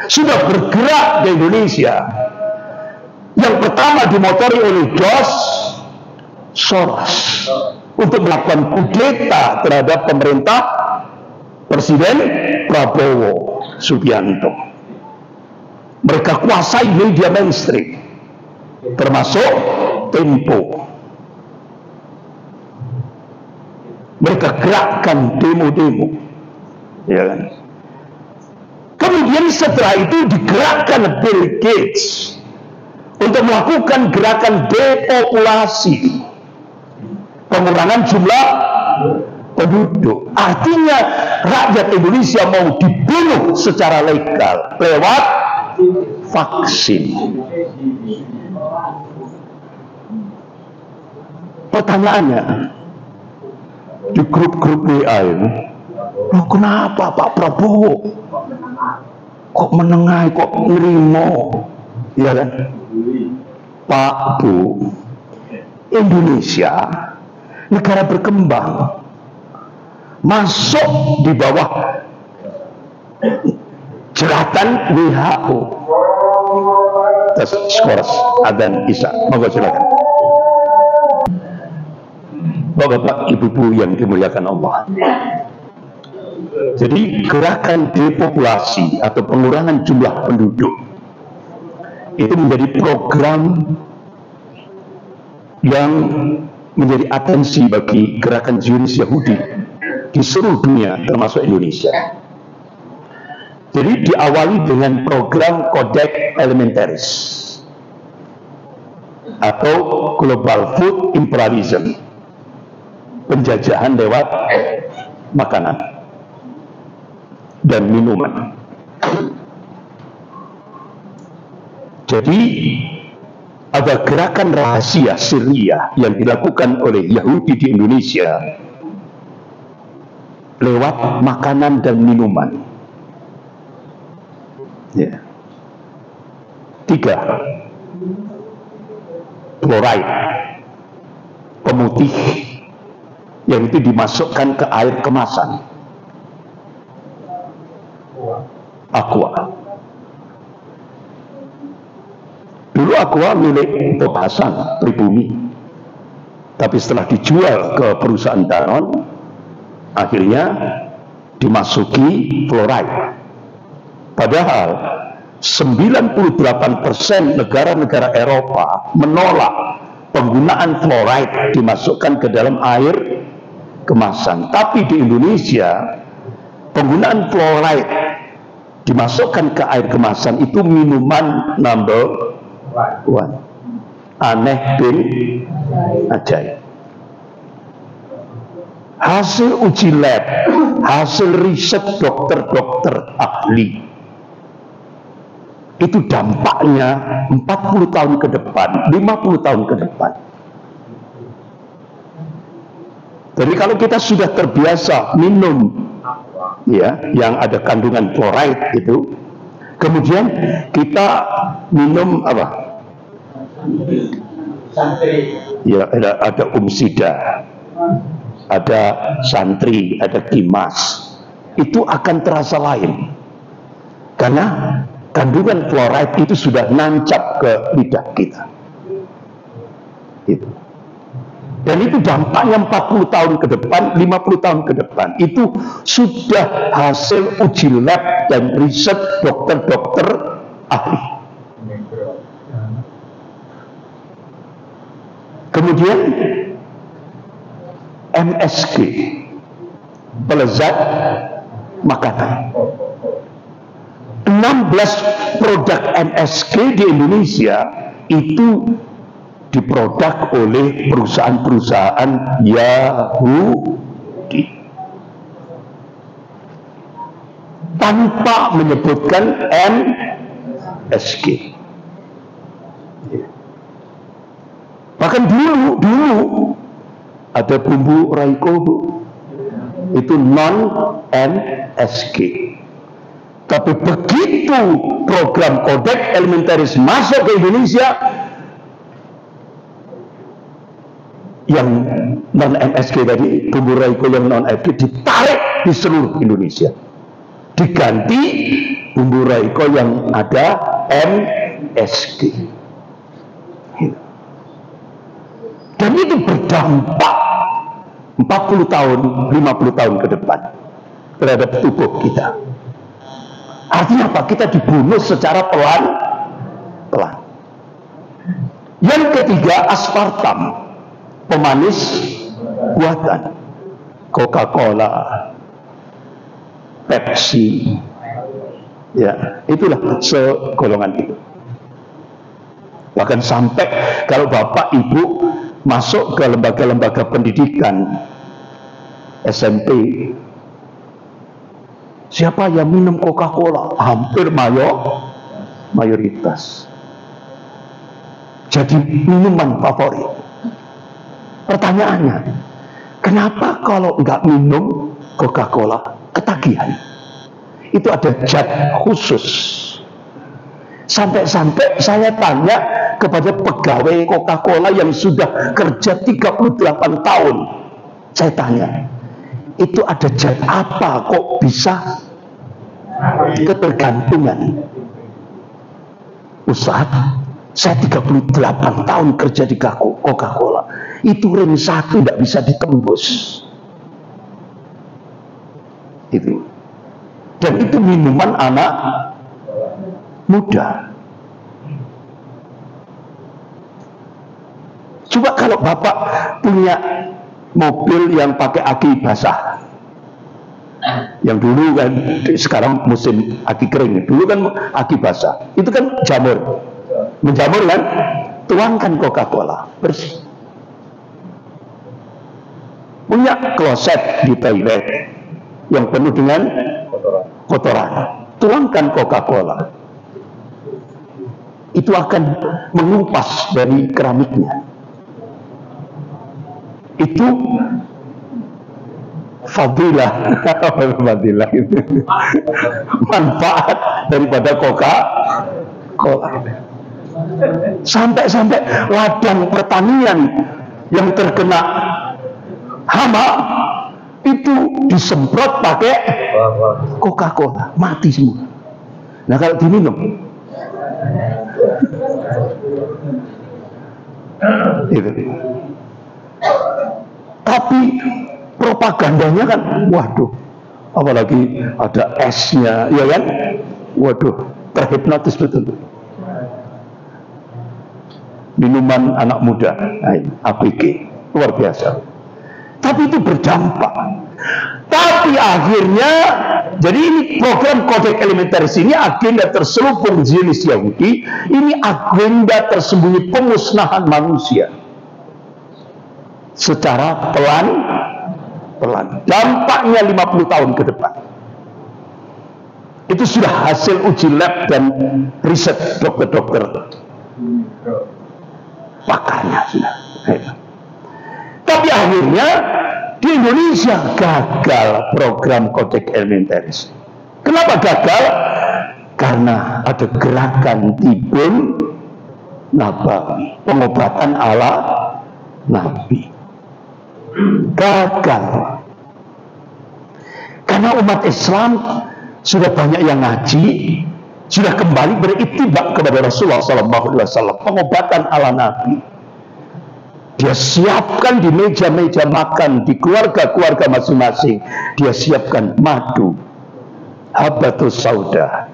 sudah bergerak ke Indonesia. Yang pertama dimotori oleh George Soros untuk melakukan kudeta terhadap pemerintah Presiden Prabowo Subianto. Mereka kuasai media mainstream, termasuk Tempo. Mereka gerakkan demo-demo, ya kan? Kemudian setelah itu digerakkan Bill Gates untuk melakukan gerakan depopulasi, pengurangan jumlah penduduk. Artinya rakyat Indonesia mau dibunuh secara legal lewat vaksin. Pertanyaannya, di grup-grup WA ini, loh kenapa Pak Prabowo kok menengahi, kok nerimo, ya kan? Pak Bu, Indonesia negara berkembang, masuk di bawah jeratan WHO. Tes skors adzan Isya, monggo silakan. Bapak-bapak, ibu-ibu yang dimuliakan Allah. Jadi gerakan depopulasi atau pengurangan jumlah penduduk itu menjadi program yang menjadi atensi bagi gerakan Zionis Yahudi di seluruh dunia termasuk Indonesia. Jadi diawali dengan program Codex Alimentarius atau Global Food Imperialism, penjajahan lewat makanan dan minuman. Jadi ada gerakan rahasia Syria yang dilakukan oleh Yahudi di Indonesia lewat makanan dan minuman. Ya. 3, fluoride, pemutih yang itu dimasukkan ke air kemasan, aqua. Dulu aqua milik Bob Hasan Pribumi, tapi setelah dijual ke perusahaan Danone, akhirnya dimasuki fluoride. Padahal 98% negara-negara Eropa menolak penggunaan fluoride dimasukkan ke dalam air kemasan. Tapi di Indonesia penggunaan fluoride dimasukkan ke air kemasan itu minuman number one. Aneh bin ajaib. Hasil uji lab, hasil riset dokter-dokter ahli, itu dampaknya 40 tahun ke depan, 50 tahun ke depan. Jadi kalau kita sudah terbiasa minum ya yang ada kandungan fluoride itu, kemudian kita minum apa? Ya ada Umsida, ada Santri, ada Kimas, itu akan terasa lain karena kandungan fluoride itu sudah nancap ke lidah kita. Itu. Dan itu dampaknya 40 tahun ke depan, 50 tahun ke depan. Itu sudah hasil uji lab dan riset dokter-dokter ahli. Kemudian MSG, pelezat makanan. 16 produk MSG di Indonesia itu diproduk oleh perusahaan-perusahaan Yahudi tanpa menyebutkan MSG. Bahkan dulu ada bumbu Raiko itu non MSG. Tapi begitu program Codex Alimentarius masuk ke Indonesia, yang non MSG tadi, bumbu Raiko yang non MSG ditarik di seluruh Indonesia, diganti bumbu Raiko yang ada MSG. Dan itu berdampak 40 tahun, 50 tahun ke depan terhadap tubuh kita. Artinya apa? Kita dibunuh secara pelan-pelan. Yang ketiga, aspartam, pemanis buatan. Coca-Cola, Pepsi, ya itulah segolongan itu. Bahkan sampai kalau bapak ibu masuk ke lembaga-lembaga pendidikan SMP, siapa yang minum Coca-Cola? Hampir mayoritas. Jadi minuman favorit. Pertanyaannya, kenapa kalau nggak minum Coca-Cola ketagihan? Itu ada zat khusus. Sampai-sampai saya tanya kepada pegawai Coca-Cola yang sudah kerja 38 tahun. Saya tanya, itu ada zat apa kok bisa ketergantungan? Ustaz, saya 38 tahun kerja di Coca-Cola. Itu ring 1 tidak bisa ditembus. Itu. Dan itu minuman anak muda. Coba kalau bapak punya mobil yang pakai aki basah, yang dulu kan, sekarang musim aki kering, dulu kan aki basah, itu kan jamur, menjamur kan, tuangkan Coca-Cola bersih. Punya kloset di toilet yang penuh dengan kotoran, tuangkan Coca-Cola, itu akan mengupas dari keramiknya. Itu fadilah itu manfaat daripada Coca-Cola. Sampai-sampai ladang pertanian yang terkena hama itu disemprot pakai Coca-Cola, mati semua. Nah kalau diminum itu. Tapi propagandanya kan, waduh, apalagi ada esnya, ya kan, waduh, terhipnotis betul. Minuman anak muda, APG, luar biasa. Tapi itu berdampak. Tapi akhirnya, jadi ini program Kodeks Elementaris ini agenda terselubung Zionis Yahudi, ini agenda tersembunyi pemusnahan manusia. Secara pelan, dampaknya 50 tahun ke depan. Itu sudah hasil uji lab dan riset dokter-dokter pakarnya sudah. Tapi akhirnya di Indonesia gagal program Kodeks Elementaris. Kenapa gagal? Karena ada gerakan Tibun Nabawi, pengobatan ala Nabi. Gagal karena umat Islam sudah banyak yang ngaji, sudah kembali beriktibar kepada Rasulullah SAW, pengobatan ala Nabi. Dia siapkan di meja-meja makan di keluarga-keluarga masing-masing, dia siapkan madu, habatus sauda,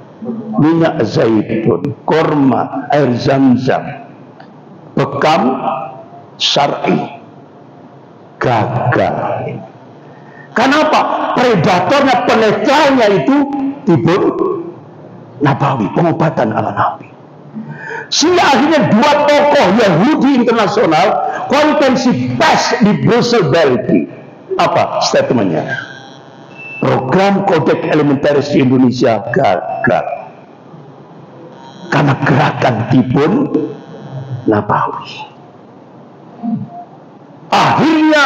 minyak zaitun, korma, air zam-zam, bekam syar'i. Gagal. Kenapa? Predatornya, pelecarnya itu Tibun Nabawi, pengobatan ala Nabi. Sehingga akhirnya dua tokoh Yahudi internasional konferensi pers di Brussel, Belgia. Apa statementnya? Program Kodeks Elementaris di Indonesia gagal karena gerakan Tibun Nabawi. Akhirnya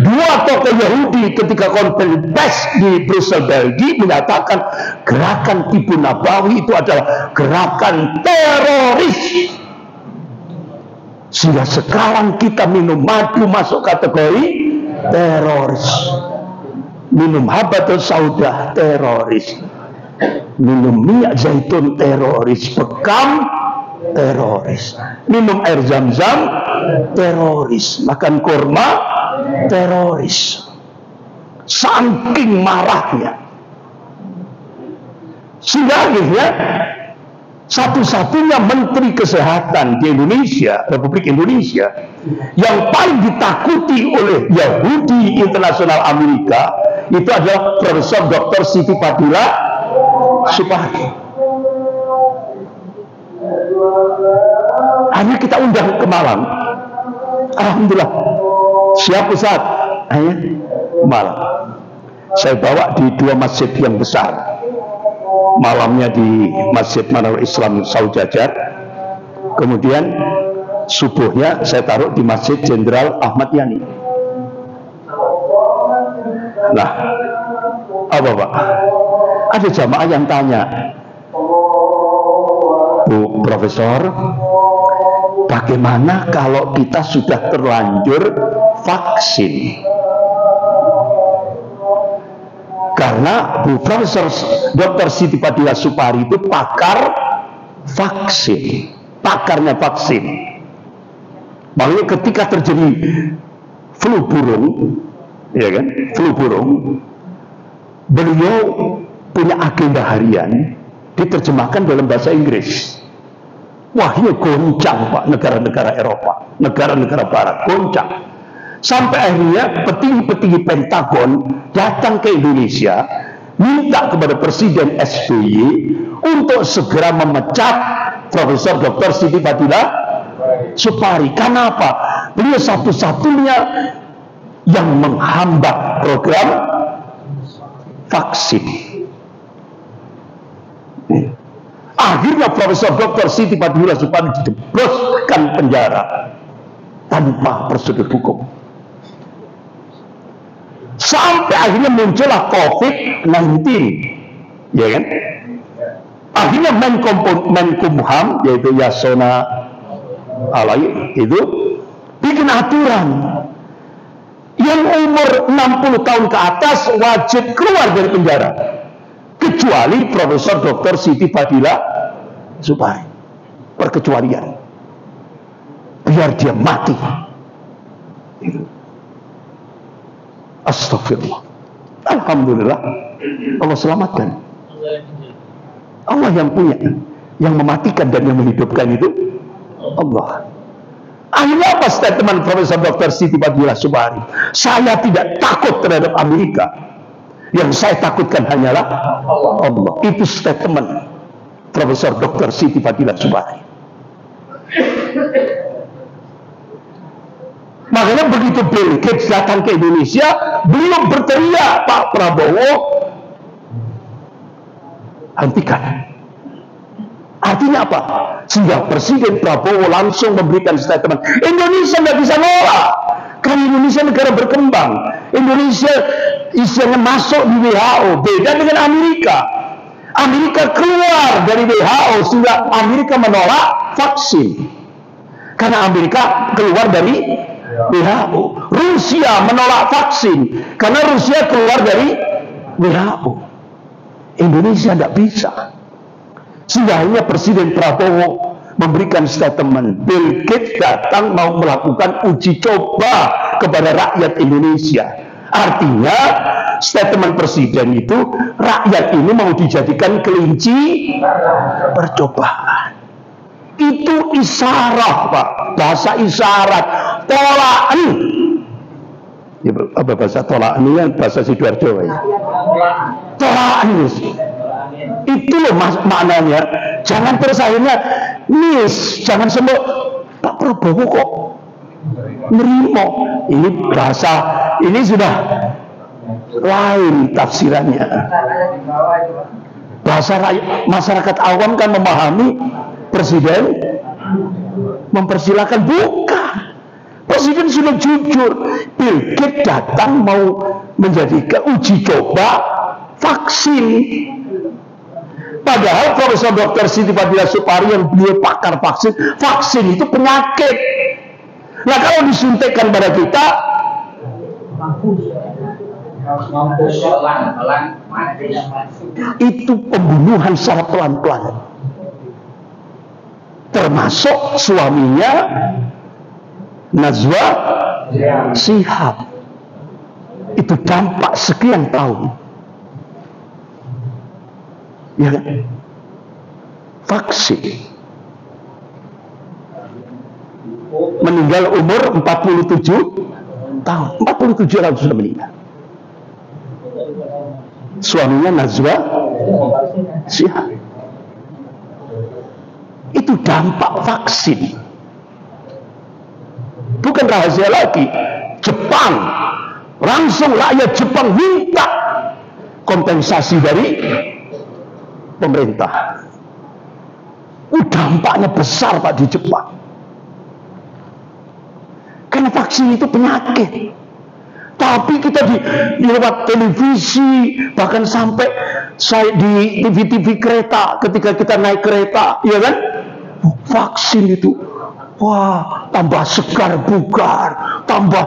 dua tokoh Yahudi ketika konferensi pers di Brussel, Belgia menyatakan gerakan Tibun Nabawi itu adalah gerakan teroris. Sehingga sekarang kita minum madu masuk kategori teroris. Minum habatus sauda teroris. Minum minyak zaitun teroris. Bekam teroris. Minum air zam-zam teroris. Makan kurma teroris. Saking marahnya, sehingga akhirnya Satu-satunya Menteri Kesehatan di Indonesia, Republik Indonesia, yang paling ditakuti oleh Yahudi Internasional Amerika itu adalah Profesor Dr. Siti Fadila Supari. Hanya kita undang ke Malang. Alhamdulillah, siap Ustaz. Ayo Malang. Saya bawa di 2 masjid yang besar. Malamnya di Masjid Manarul Islam Saujajar, kemudian subuhnya saya taruh di Masjid Jenderal Ahmad Yani. Nah, apa Pak? Ada jamaah yang tanya, Bu Profesor, bagaimana kalau kita sudah terlanjur vaksin? Karena Bu Profesor Dr. Siti Fadila Supari itu pakar vaksin, pakarnya vaksin. Makanya ketika terjadi flu burung, ya kan, flu burung, beliau punya agenda harian diterjemahkan dalam bahasa Inggris. Wah, ini goncang Pak, negara-negara Eropa, negara-negara Barat goncang. Sampai akhirnya petinggi-petinggi Pentagon datang ke Indonesia, minta kepada Presiden SBY untuk segera memecat Profesor Dr. Siti Fadila Supari. Karena apa? Beliau satu-satunya yang menghambat program vaksin. Akhirnya Profesor Dr. Siti Fadila Supari dijebloskan penjara tanpa prosedur hukum. Sampai akhirnya muncullah COVID-19, ya kan? Akhirnya Menkumham, yaitu Yasona Alai, itu bikin aturan yang umur 60 tahun ke atas wajib keluar dari penjara, kecuali Profesor Dr. Siti Fadila Supari. Perkecualian, biar dia mati. Astagfirullah. Alhamdulillah, Allah selamatkan. Allah yang punya, yang mematikan dan yang menghidupkan itu Allah. Akhirnya apa statement Profesor Dr. Siti Fadila Supari? Saya tidak takut terhadap Amerika. Yang saya takutkan hanyalah Allah. Itu statement Profesor Dr. Siti Fadila Supari. Makanya begitu Bill Gates datang ke Indonesia, belum berteriak, Pak Prabowo, hentikan. Artinya apa? Sehingga Presiden Prabowo langsung memberikan statement, Indonesia nggak bisa nolak, karena Indonesia negara berkembang. Indonesia isinya masuk di WHO, beda dengan Amerika. Amerika keluar dari WHO sehingga Amerika menolak vaksin, karena Amerika keluar dari WHO. Rusia menolak vaksin karena Rusia keluar dari WHO. Indonesia tidak bisa. Sehingga akhirnya Presiden Prabowo memberikan statement, Bill Gates datang mau melakukan uji coba kepada rakyat Indonesia. Artinya statement Presiden itu, rakyat ini mau dijadikan kelinci percobaan. Itu isyarat Pak, bahasa isyarat, tolaan. Ya, apa bahasa tolaan ini kan bahasa Sidoarjo ya. Tolaan itu loh maknanya. Jangan terus akhirnya miss, jangan semua Pak Prabowo kok nerimo. Ini bahasa, ini sudah lain tafsirannya. Bahasa masyarakat awam kan memahami Presiden mempersilahkan, bukan. Presiden sudah jujur, Bill Gates datang mau menjadikan uji coba vaksin. Padahal Profesor Dr. Siti Fadila Supari yang beliau pakar vaksin, vaksin itu penyakit. Nah kalau disuntikkan pada kita, itu pembunuhan secara pelan-pelan. Termasuk suaminya Najwa Shihab. Itu dampak sekian tahun. Ya kan? vaksin. Meninggal umur 47 tahun. 47 tahun sudah meninggal. Suaminya Najwa Shihab. Itu dampak vaksin. Bukan rahasia lagi. Jepang, langsung rakyat Jepang minta kompensasi dari pemerintah. Dampaknya besar Pak di Jepang. Karena vaksin itu penyakit. Tapi kita di lewat televisi, bahkan sampai saya di TV-TV kereta, ketika kita naik kereta, ya kan? Vaksin itu, wah, tambah segar bugar, tambah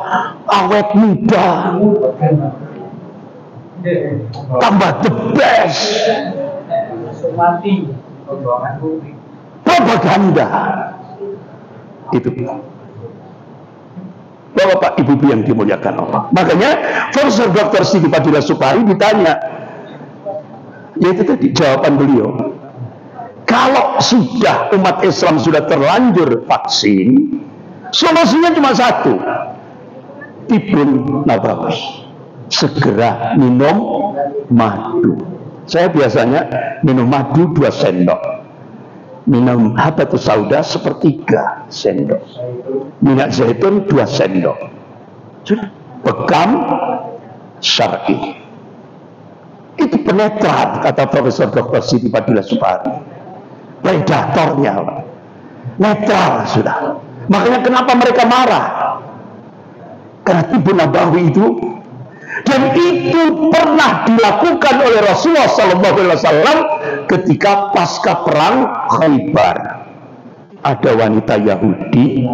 awet muda, tambah the best. Propaganda. Itu. Bapak Ibu yang dimuliakan Allah. Makanya Profesor Dr. Siti Fadilah Supari ditanya, yaitu tadi jawaban beliau, kalau sudah umat Islam sudah terlanjur vaksin, solusinya cuma satu, Tibbun Nabawi, segera minum madu. Saya biasanya minum madu 2 sendok, minum habatus sauda 1/3 sendok, minyak zaitun 2 sendok. Sudah, bekam syar'i. Itu penetran, kata Profesor Dr. Siti Fadilah Supari. Predatornya, netral sudah. Makanya kenapa mereka marah? Karena Tibbun Nabawi itu, dan itu pernah dilakukan oleh Rasulullah SAW ketika pasca perang Khaybar. Ada wanita Yahudi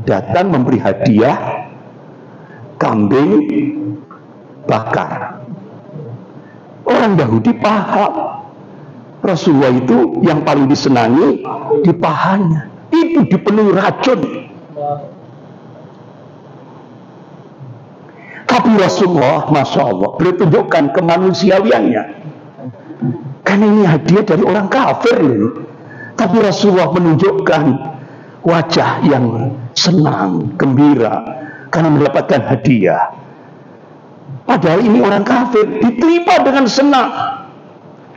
datang memberi hadiah kambing bakar. Orang Yahudi paham Rasulullah itu yang paling disenangi di pahanya, itu dipenuhi racun. Tapi Rasulullah, Masya Allah, beliau tunjukkan kemanusiawiannya. Karena ini hadiah dari orang kafir ini. Tapi Rasulullah menunjukkan wajah yang senang, gembira karena mendapatkan hadiah. Padahal ini orang kafir, diterima dengan senang.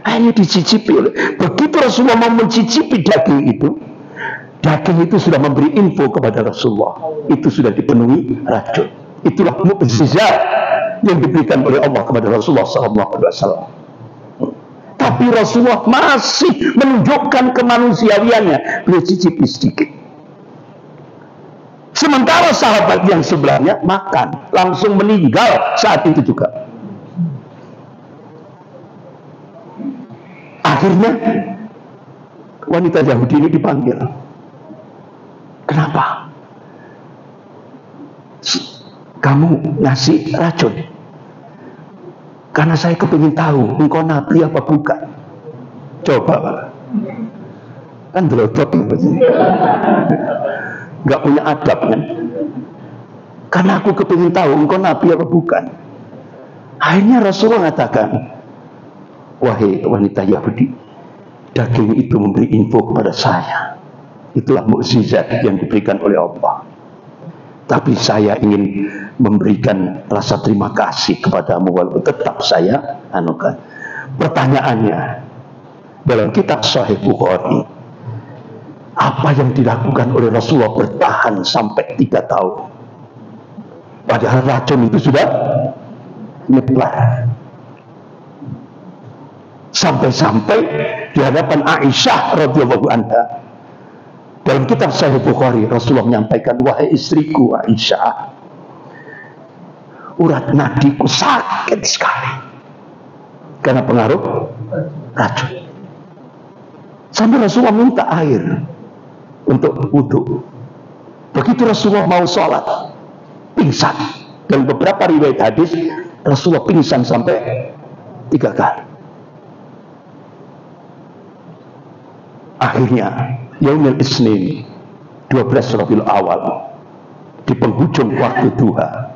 Akhirnya dicicipi. Begitu Rasulullah mau mencicipi daging itu sudah memberi info kepada Rasulullah. Itu sudah dipenuhi racun. Itulah mukjizat yang diberikan oleh Allah kepada Rasulullah SAW. Tapi Rasulullah masih menunjukkan kemanusiawiannya. Beliau cicipi sedikit. Sementara sahabat yang sebelahnya makan, langsung meninggal saat itu juga. Akhirnya wanita Yahudi ini dipanggil. Kenapa? Kamu ngasih racun? Karena saya kepingin tahu engkau nabi apa bukan. Coba kan delodok, nggak punya adab kan? Karena aku kepingin tahu engkau nabi apa bukan. Akhirnya Rasulullah mengatakan, wahai wanita Yahudi, daging itu memberi info kepada saya. Itulah mukjizat yang diberikan oleh Allah. Tapi saya ingin memberikan rasa terima kasih kepadamu, walaupun tetap saya anukan. Pertanyaannya, dalam kitab Sahih Bukhari, apa yang dilakukan oleh Rasulullah bertahan sampai 3 tahun? Padahal racun itu sudah nyebar. Sampai-sampai di hadapan Aisyah radhiyallahu anha, dalam kitab Sahih Bukhari, Rasulullah menyampaikan, wahai istriku Aisyah, urat nadiku sakit sekali karena pengaruh racun. Sampai Rasulullah minta air untuk wudhu. Begitu Rasulullah mau sholat, pingsan. Dalam beberapa riwayat hadis, Rasulullah pingsan sampai 3 kali. Akhirnya Yaumul Isnin 12 Rabiul Awal, di penghujung waktu duha,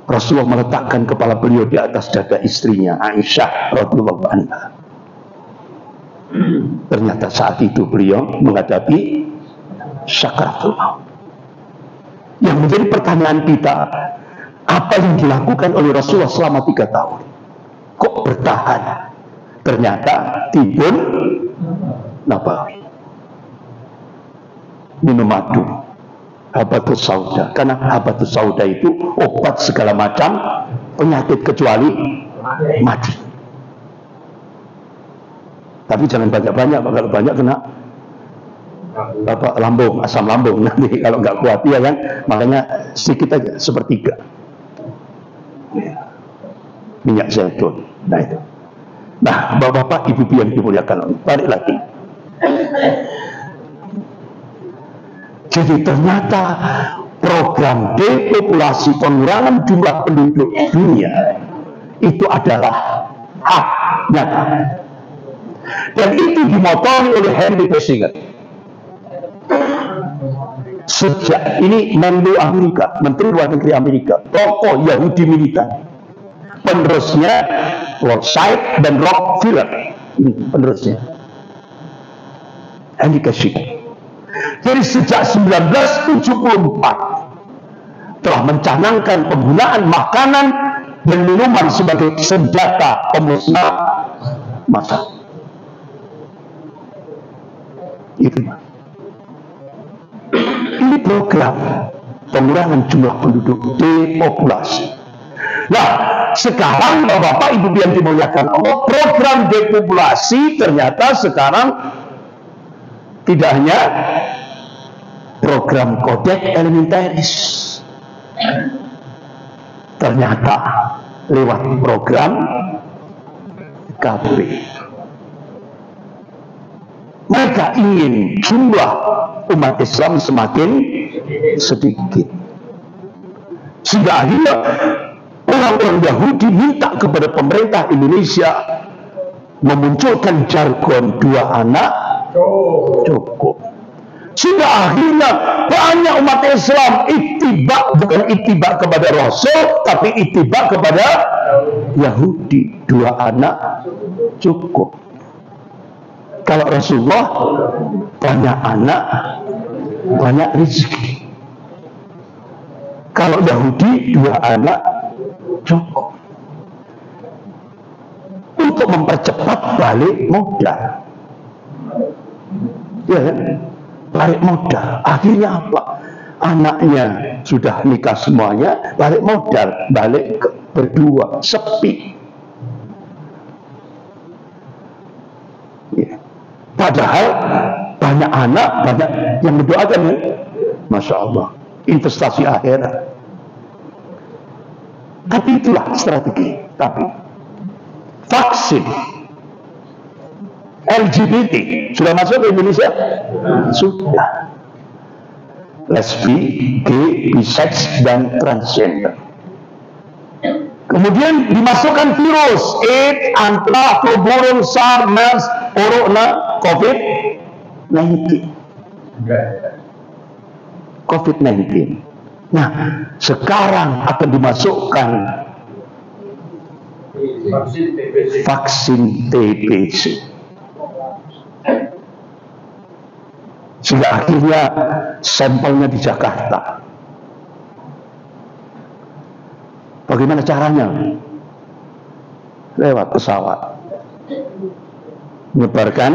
Rasulullah meletakkan kepala beliau di atas dada istrinya Aisyah radhiyallahu anha. Ternyata saat itu beliau menghadapi sakaratul maut. Yang menjadi pertanyaan kita, apa yang dilakukan oleh Rasulullah selama 3 tahun? Kok bertahan? Ternyata timbun nabawi, minum madu, habatus sauda. Karena habatus sauda itu obat segala macam penyakit kecuali mati. Tapi jangan banyak-banyak, kalau banyak kena lambung, asam lambung nanti kalau nggak kuat ya kan. Makanya sedikit aja, sepertiga minyak zaitun. Nah itu. Nah, bapak-bapak, ibu-ibu yang dimuliakan, balik lagi. Jadi ternyata program depopulasi, pengurangan jumlah penduduk dunia itu adalah hak nyata. Dan itu dimotori oleh Henry Kissinger. Sejak ini Menlu Amerika, Menteri Luar Negeri Amerika, tokoh Yahudi militan, penerusnya Lord Said dan Rockefeller, penerusnya Henry Kissinger. Jadi sejak 1974 telah mencanangkan penggunaan makanan dan minuman sebagai senjata pemusnah massa. Itu. Ini program pengurangan jumlah penduduk, depopulasi. Nah, sekarang Bapak Ibu yang dimuliakan Allah, program depopulasi ternyata sekarang tidak hanya program Codex Alimentarius, ternyata lewat program KB. Mereka ingin jumlah umat Islam semakin sedikit, sehingga akhirnya orang-orang Yahudi minta kepada pemerintah Indonesia memunculkan jargon 2 anak cukup, sehingga akhirnya banyak umat Islam itibak, bukan itibak kepada Rasul, tapi itibak kepada Yahudi. 2 anak cukup. Kalau Rasulullah banyak anak, banyak rezeki. Kalau Yahudi 2 anak cukup. Untuk mempercepat balik modal, ya kan? Balik modal. Akhirnya apa? Anaknya sudah nikah semuanya, balik modal, balik berdua, sepi. Ya. Padahal banyak anak, banyak yang mendoakan, ya? Masya Allah, investasi akhirat. Tapi itulah strategi. Tapi vaksin LGBT sudah masuk ke Indonesia? Sudah. Lesbi, gay, bisex, dan transgender. Kemudian dimasukkan virus AIDS, antraks, flu burung, SARS, MERS, corona, COVID-19. Nah, sekarang akan dimasukkan vaksin TBC. Sehingga akhirnya sampelnya di Jakarta. Bagaimana caranya? Lewat pesawat. Menyebarkan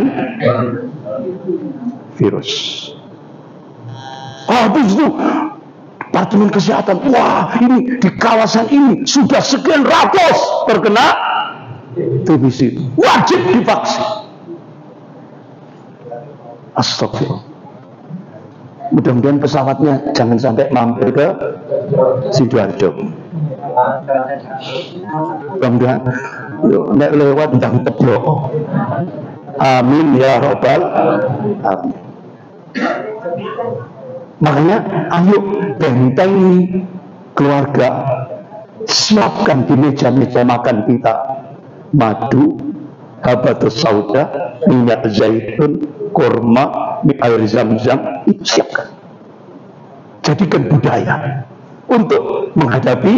virus. Habis itu Departemen Kesehatan, wah ini di kawasan ini sudah sekian ratus terkena TBC, wajib divaksin. Astagfirullah. Mudah-mudahan pesawatnya jangan sampai mampir ke Sidoarjo. Mudah-mudahan nek lewat ndang teblok. Amin ya robbal alamin. Makanya ayo bentengi keluarga, siapkan di meja-meja makan kita madu, habatus sauda, minyak zaitun, kurma, air zam-zam, itu siapkan. Jadikan budaya untuk menghadapi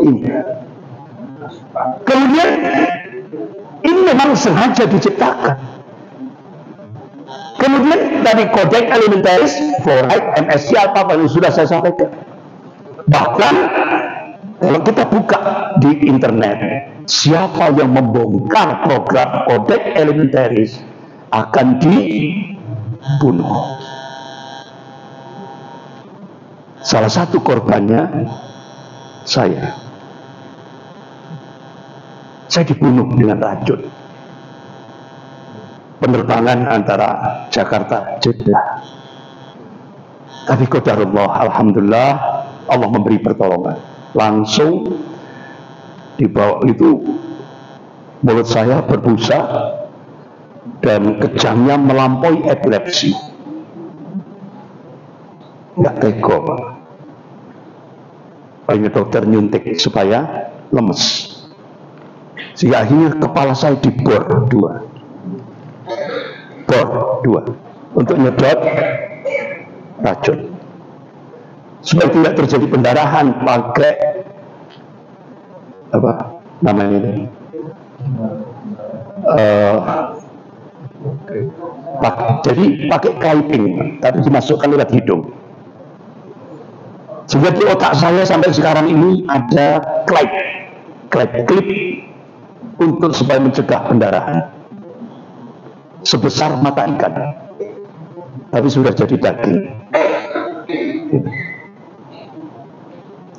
ini. Kemudian ini memang sengaja diciptakan. Kemudian dari kodek elementaris, fluoride, MSC, apa yang sudah saya sampaikan. Bahkan kalau kita buka di internet, siapa yang membongkar program kodek elementaris akan dibunuh. Salah satu korbannya saya dibunuh dengan racun. Penerbangan antara Jakarta Jeddah. Tapi qadarullah, alhamdulillah, Allah memberi pertolongan. Langsung dibawa itu, mulut saya berbusa dan kejangnya melampaui epilepsi. Nggak tega, Pak. Banyak dokter nyuntik supaya lemes. Sehingga akhirnya kepala saya dibor dua untuk nyedot racun supaya tidak terjadi pendarahan pakai apa namanya ini jadi pakai kaiping tapi dimasukkan lewat hidung sehingga di otak saya sampai sekarang ini ada klip untuk supaya mencegah pendarahan sebesar mata ikan, tapi sudah jadi daging.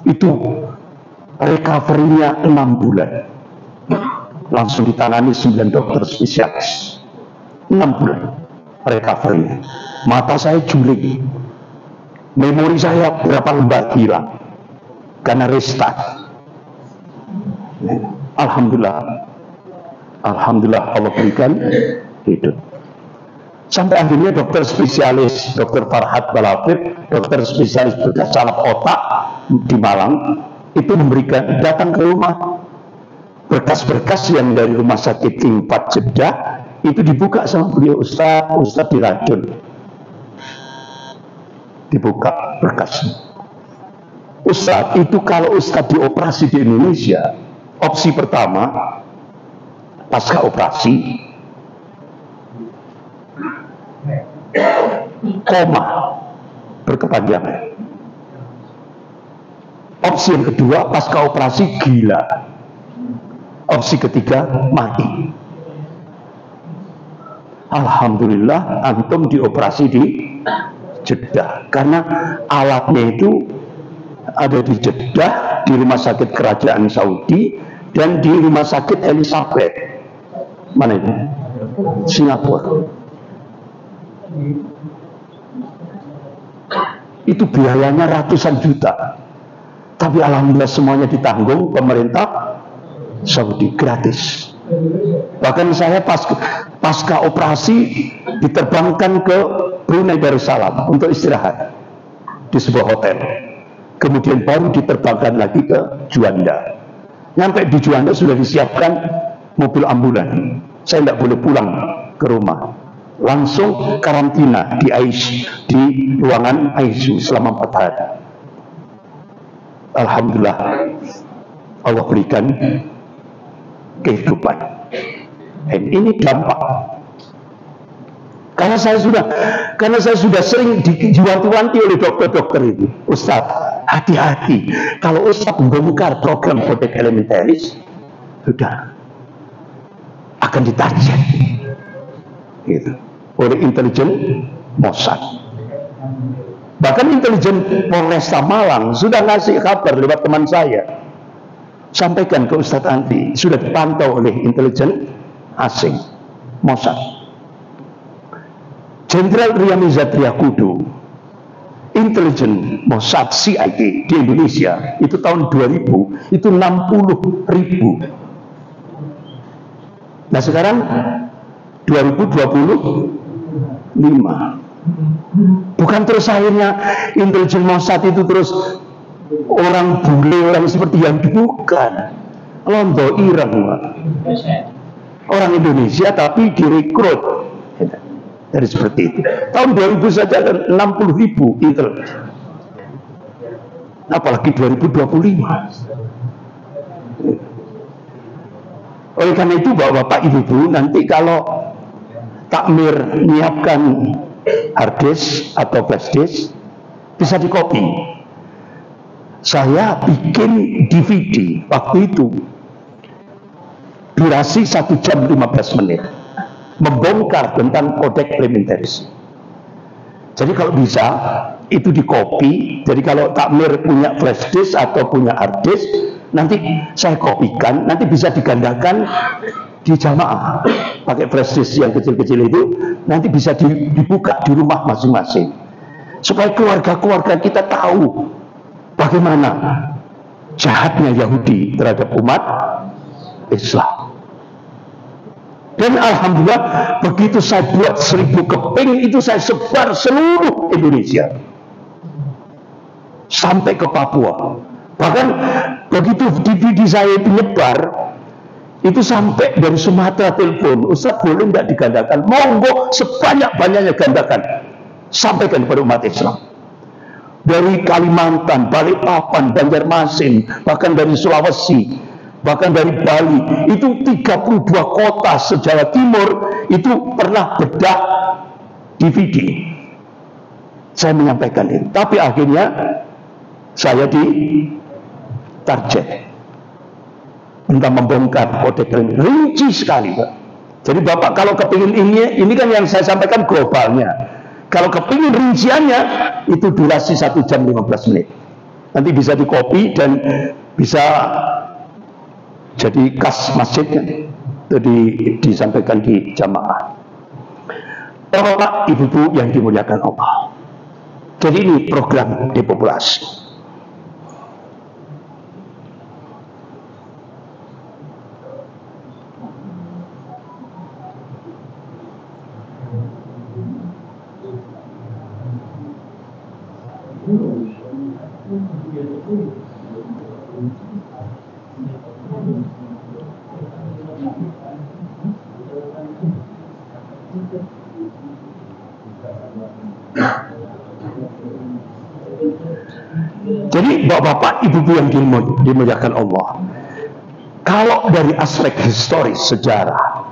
Itu recovery-nya 6 bulan, langsung ditangani 9 dokter spesialis. 6 bulan recovery. Mata saya juling, memori saya berapa lembar hilang karena restart. Alhamdulillah Allah berikan hidup. Sampai akhirnya dokter spesialis, Dr. Farhad Balafir, dokter spesialis bedah saraf otak di Malang, itu memberikan, datang ke rumah, berkas-berkas yang dari rumah sakit King Fahd Jeddah, itu dibuka sama beliau, Ustaz diracun. Dibuka berkasnya. Ustaz, itu kalau Ustaz dioperasi di Indonesia, opsi pertama, pasca operasi, koma berkepanjangan. Opsi yang kedua, pasca operasi gila. Opsi ketiga, mati. Alhamdulillah antum dioperasi di Jeddah karena alatnya itu ada di Jeddah, di rumah sakit kerajaan Saudi, dan di rumah sakit Elizabeth. Mana itu? Singapura. Itu biayanya ratusan juta, tapi alhamdulillah semuanya ditanggung pemerintah Saudi gratis. Bahkan saya pasca operasi diterbangkan ke Brunei Darussalam untuk istirahat di sebuah hotel, kemudian baru diterbangkan lagi ke Juanda. Nyampe di Juanda sudah disiapkan mobil ambulan, saya tidak boleh pulang ke rumah, langsung karantina di ruangan ICU selama 4 hari. Alhamdulillah Allah berikan kehidupan. Dan ini dampak karena saya sudah sering diwanti-wanti oleh dokter-dokter itu. Ustaz, hati-hati kalau Ustaz membongkar program kodek elementaris, sudah akan ditarget gitu oleh intelijen Mossad. Bahkan intelijen Polresta Malang sudah ngasih kabar lewat teman saya, sampaikan ke Ustadz Andi, sudah dipantau oleh intelijen asing Mossad. Jenderal Riyamizat Riyakudu, intelijen Mossad CIA di Indonesia itu tahun 2000 itu 60.000. Nah sekarang 2025, bukan terus akhirnya intelijen Mossad itu terus orang bule, orang seperti yang bukan Londo Ireng, orang Indonesia tapi direkrut dari seperti itu. Tahun 2000 saja 60.000 intel, apalagi 2025. Oleh karena itu Bapak Ibu nanti kalau takmir menyiapkan hard disk atau flash disk bisa di-copy. Saya bikin DVD waktu itu durasi 1 jam 15 menit membongkar tentang kodek Fragmentaris. Jadi kalau bisa itu di-copy. Jadi kalau takmir punya flash disk atau punya hard disk, nanti saya kopikan, nanti bisa digandakan di jamaah pakai flash disk yang kecil-kecil itu, nanti bisa dibuka di rumah masing-masing supaya keluarga-keluarga kita tahu bagaimana jahatnya Yahudi terhadap umat Islam. Dan alhamdulillah begitu saya buat 1000 keping itu saya sebar seluruh Indonesia sampai ke Papua. Bahkan begitu DVD saya menyebar itu sampai dari Sumatera telepon, Ustaz boleh nggak digandakan? Monggo, sebanyak-banyaknya gandakan, sampaikan kepada umat Islam. Dari Kalimantan, Balikpapan, Banjarmasin, bahkan dari Sulawesi, bahkan dari Bali, itu 32 kota se-Jawa Timur itu pernah bedah DVD. Saya menyampaikan itu, tapi akhirnya saya di target minta membongkar kodek rinci sekali, Pak. Jadi Bapak kalau kepingin ini kan yang saya sampaikan globalnya. Kalau kepingin rinciannya itu durasi 1 jam 15 menit. Nanti bisa di-copy dan bisa jadi kas masjid kan, itu disampaikan di jamaah. Bapak Ibu yang dimuliakan Allah. Jadi ini program depopulasi. Jadi Bapak Ibu yang dimuliakan Allah, kalau dari aspek historis sejarah,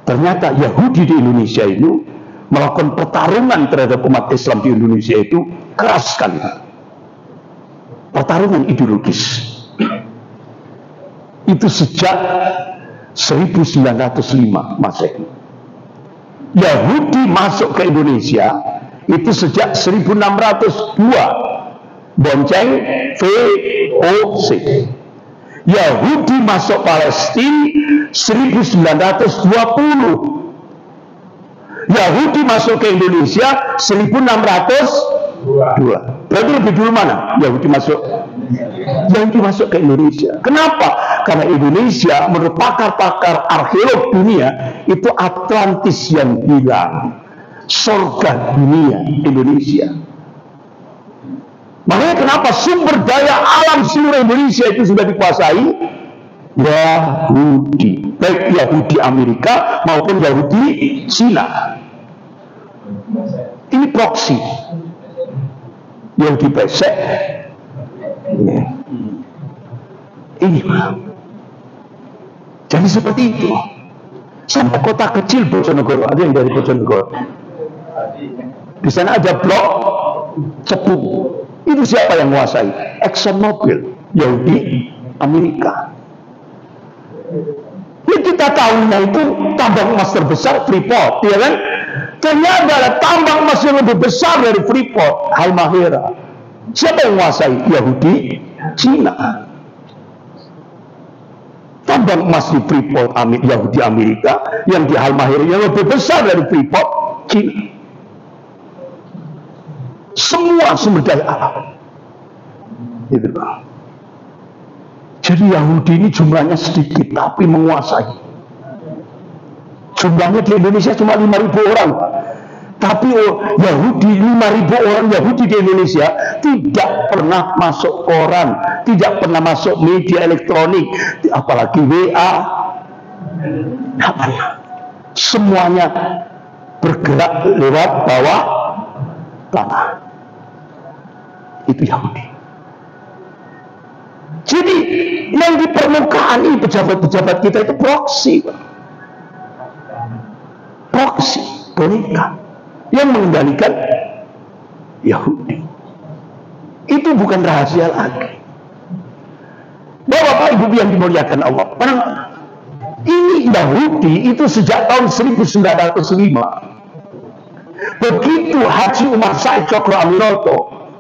ternyata Yahudi di Indonesia itu melakukan pertarungan terhadap umat Islam di Indonesia itu keras sekali. Pertarungan ideologis. Itu sejak 1905 Masehi. Yahudi masuk ke Indonesia itu sejak 1602. Bonceng VOC. Yahudi masuk Palestina 1920. Yahudi masuk ke Indonesia 1602. Berarti lebih dulu mana Yahudi masuk? Yahudi masuk ke Indonesia. Kenapa? Karena Indonesia menurut pakar-pakar arkeolog dunia itu Atlantis yang hilang, surga dunia Indonesia. Makanya kenapa sumber daya alam seluruh Indonesia itu sudah dikuasai Yahudi, baik Yahudi Amerika maupun Yahudi Cina. Ini proksi Yahudi pesek. Ini jadi seperti itu. Sampai kota kecil Bojonegoro, ada yang dari Bojonegoro. Di sana ada blok cepu. Itu siapa yang menguasai? Exxon Mobil, Yahudi Amerika. Ya kita tahunya itu tambang emas terbesar Freeport, ya kan? Ternyata adalah tambang emas yang lebih besar dari Freeport, Halmahera. Siapa yang menguasai? Yahudi Cina. Tambang emas di Freeport Yahudi Amerika, yang di Halmahera yang lebih besar dari Freeport Cina. Semua sumber daya alam. Gitu. Jadi Yahudi ini jumlahnya sedikit tapi menguasai. Jumlahnya di Indonesia cuma 5.000 orang. Tapi Yahudi, 5.000 orang Yahudi di Indonesia tidak pernah masuk koran, tidak pernah masuk media elektronik, apalagi WA. Semuanya bergerak lewat bawah tanah. Itu Yahudi. Jadi yang di permukaan ini pejabat-pejabat kita itu proksi, boneka yang mengendalikan Yahudi. Itu bukan rahasia lagi. Bapak Ibu yang dimuliakan Allah, ini Yahudi itu sejak tahun 1905. Begitu Haji Umar Said Cokro Aminoto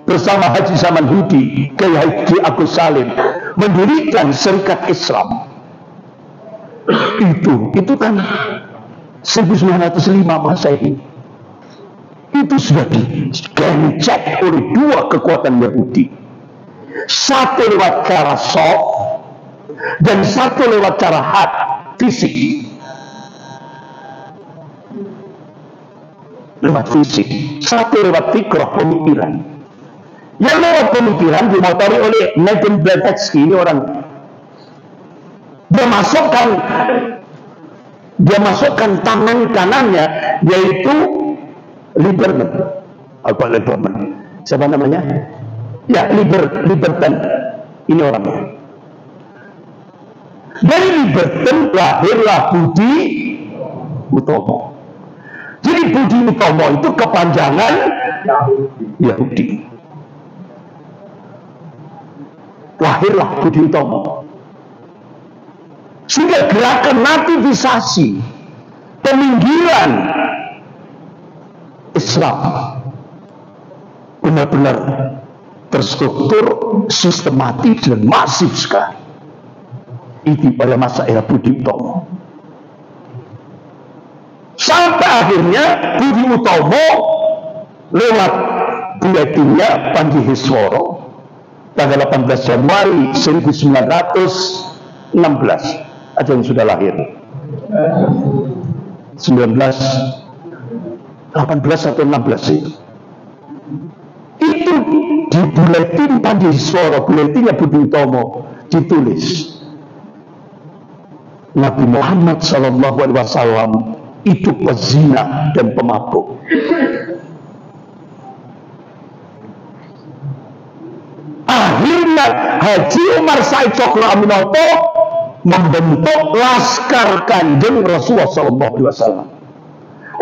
bersama Haji Zaman Hudi, Kiai Haji Agus Salim mendirikan Serikat Islam. Itu kan 1905 Masehi. Itu sudah digencet oleh dua kekuatan Yahudi. Satu lewat cara soft dan satu lewat cara hard, fisik. Lewat fisik, satu lewat fikroh, pemikiran. Yang lewat pemikiran dimotori oleh Nathan Blavatsky, ini orang dia masukkan tangan kanannya, yaitu Lieberman. Apa Lieberman? Siapa namanya? Ya, Lieberman. Ini orangnya. Dari Lieberman lahirlah Budi Utomo. Jadi Budi Utomo itu kepanjangan Yahudi. Lahirlah Budi Utomo. Sehingga gerakan nativisasi, peminggiran Islam benar-benar terstruktur, sistematis dan masif sekali. Itu pada masa era Budi Utomo. Sampai akhirnya Budi Utomo lewat buletinnya Panji Hisworo tanggal 18 Januari 1916. Ada yang sudah lahir 18 atau 16 itu di buletin Panji Hisworo, buletinnya Budi Utomo, ditulis Nabi Muhammad SAW itu pezina dan pemabuk. Akhirnya Haji Umar Said Cokro Aminoto membentuk Laskar Kanjeng Rasulullah SAW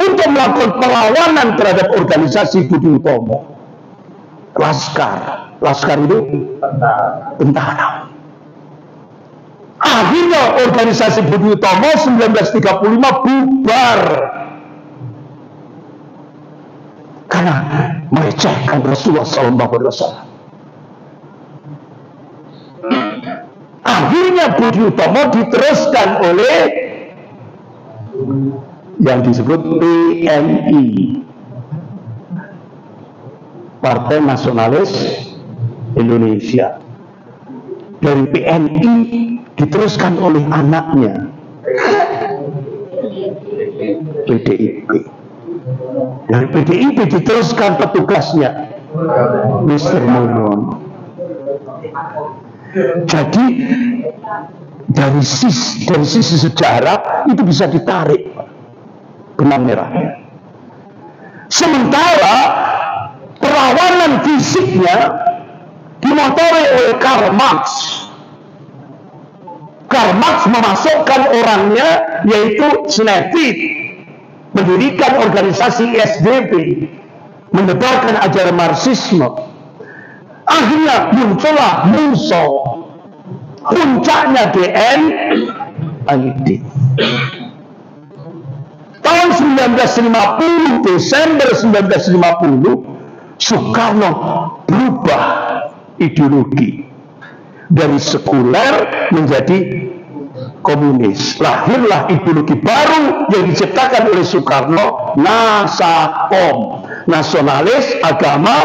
untuk melakukan perlawanan terhadap organisasi Budi Utomo. Laskar itu tentara. Akhirnya organisasi Budi Utomo 1935 bubar karena melecehkan Rasulullah SAW. Akhirnya Budi Utomo diteruskan oleh yang disebut PNI, Partai Nasionalis Indonesia. Dari PNI diteruskan oleh anaknya PDIP. Dari PDIP diteruskan petugasnya Mr. Mulyono. Jadi dari sisi sejarah itu bisa ditarik benang merahnya. Sementara perlawanan fisiknya dimotori oleh Karl Marx. Karl Marx memasukkan orangnya, yaitu Sneevit, mendirikan organisasi ISDB, menyebarkan ajaran Marxisme. Akhirnya muncullah Muso, puncaknya DNID. Tahun 1950, Desember 1950, Soekarno berubah ideologi dari sekuler menjadi komunis. Lahirlah ideologi baru yang diciptakan oleh Soekarno, Nasakom, nasionalis agama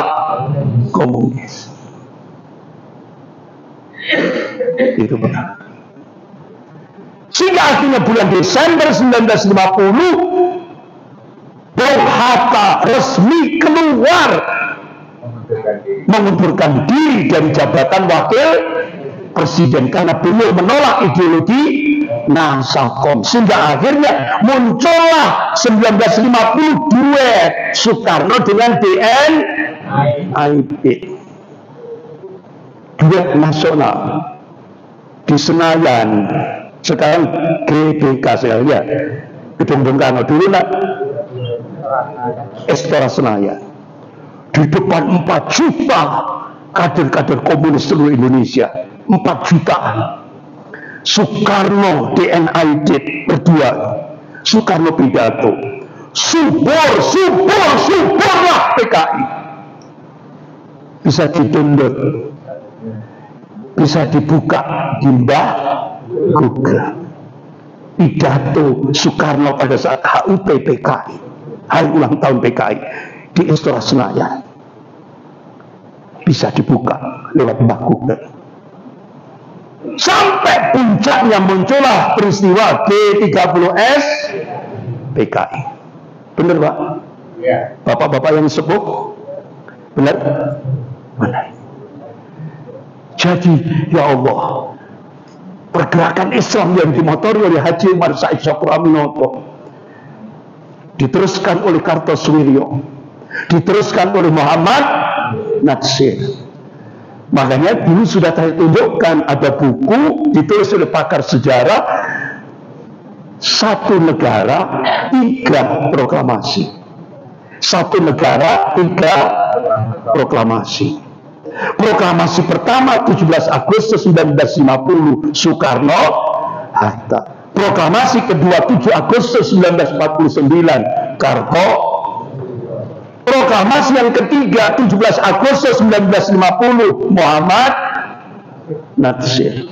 komunis. Itu benar. Sehingga akhirnya bulan Desember 1950 Bung Hatta resmi keluar mengundurkan diri dari jabatan wakil presiden karena beliau menolak ideologi Nasakom. Sehingga akhirnya muncullah 1950 duet Soekarno dengan DNID, duet nasional. di Senayan, sekarang GBK ya, Gedung Bung Karno, dulu nak Istora Senayan. Di depan 4 juta kader-kader komunis seluruh Indonesia, 4 jutaan. Soekarno DNID berdua, Soekarno pidato, suburlah PKI. Bisa di-download, bisa dibuka di Google. Pidato Soekarno pada saat HUT PKI, hari ulang tahun PKI di Istora Senayan, bisa dibuka lewat Google. Sampai puncaknya muncullah peristiwa G30S PKI. Benar Pak? Ya. Bapak-bapak yang sepuh, benar? Benar. Jadi ya Allah, pergerakan Islam yang dimotori oleh Haji Umar Said Syokroaminoto, diteruskan oleh Kartosuwiryo, diteruskan oleh Muhammad Natsir. Makanya dulu sudah saya tunjukkan ada buku ditulis oleh pakar sejarah, Satu Negara 3 Proklamasi. Satu Negara 3 Proklamasi. Proklamasi pertama 17 Agustus 1950 Soekarno Hatta. Proklamasi kedua 7 Agustus 1949 Karto. Proklamasi yang ketiga 17 Agustus 1950 Muhammad Natsir.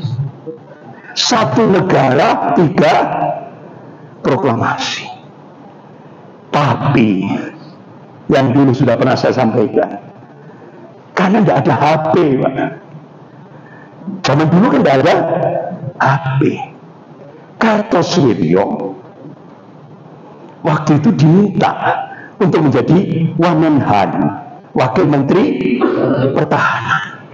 Satu Negara 3 Proklamasi. Tapi yang dulu sudah pernah saya sampaikan, karena tidak ada HP Pak. Zaman dulu kan tidak ada HP. Kartosuwiryo waktu itu diminta untuk menjadi Wamenhan, Wakil Menteri Pertahanan.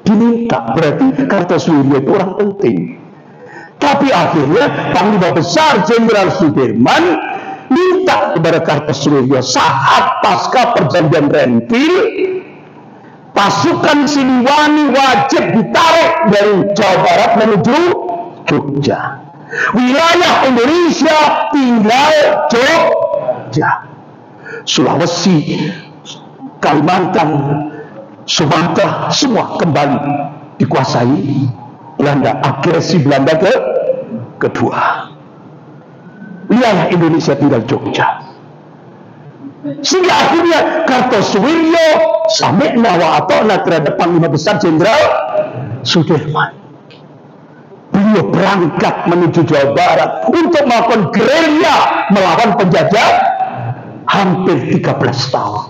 Diminta, berarti Kartosuwiryo itu orang penting. Tapi akhirnya Panglima Besar Jenderal Sudirman minta kepada Kartosuwiryo saat pasca perjanjian Renville, pasukan Siliwangi wajib ditarik dari Jawa Barat menuju Jogja. Wilayah Indonesia tinggal Jogja. Sulawesi, Kalimantan, Sumatera, semua kembali dikuasai Belanda. Agresi Belanda kedua. Wilayah Indonesia tinggal Jogja. Sehingga akhirnya Kartosuwiryo sami'na wa ata'na terhadap Panglima Besar Jenderal Sudirman. Beliau berangkat menuju Jawa Barat untuk melakukan gerilya melawan penjajah hampir 13 tahun.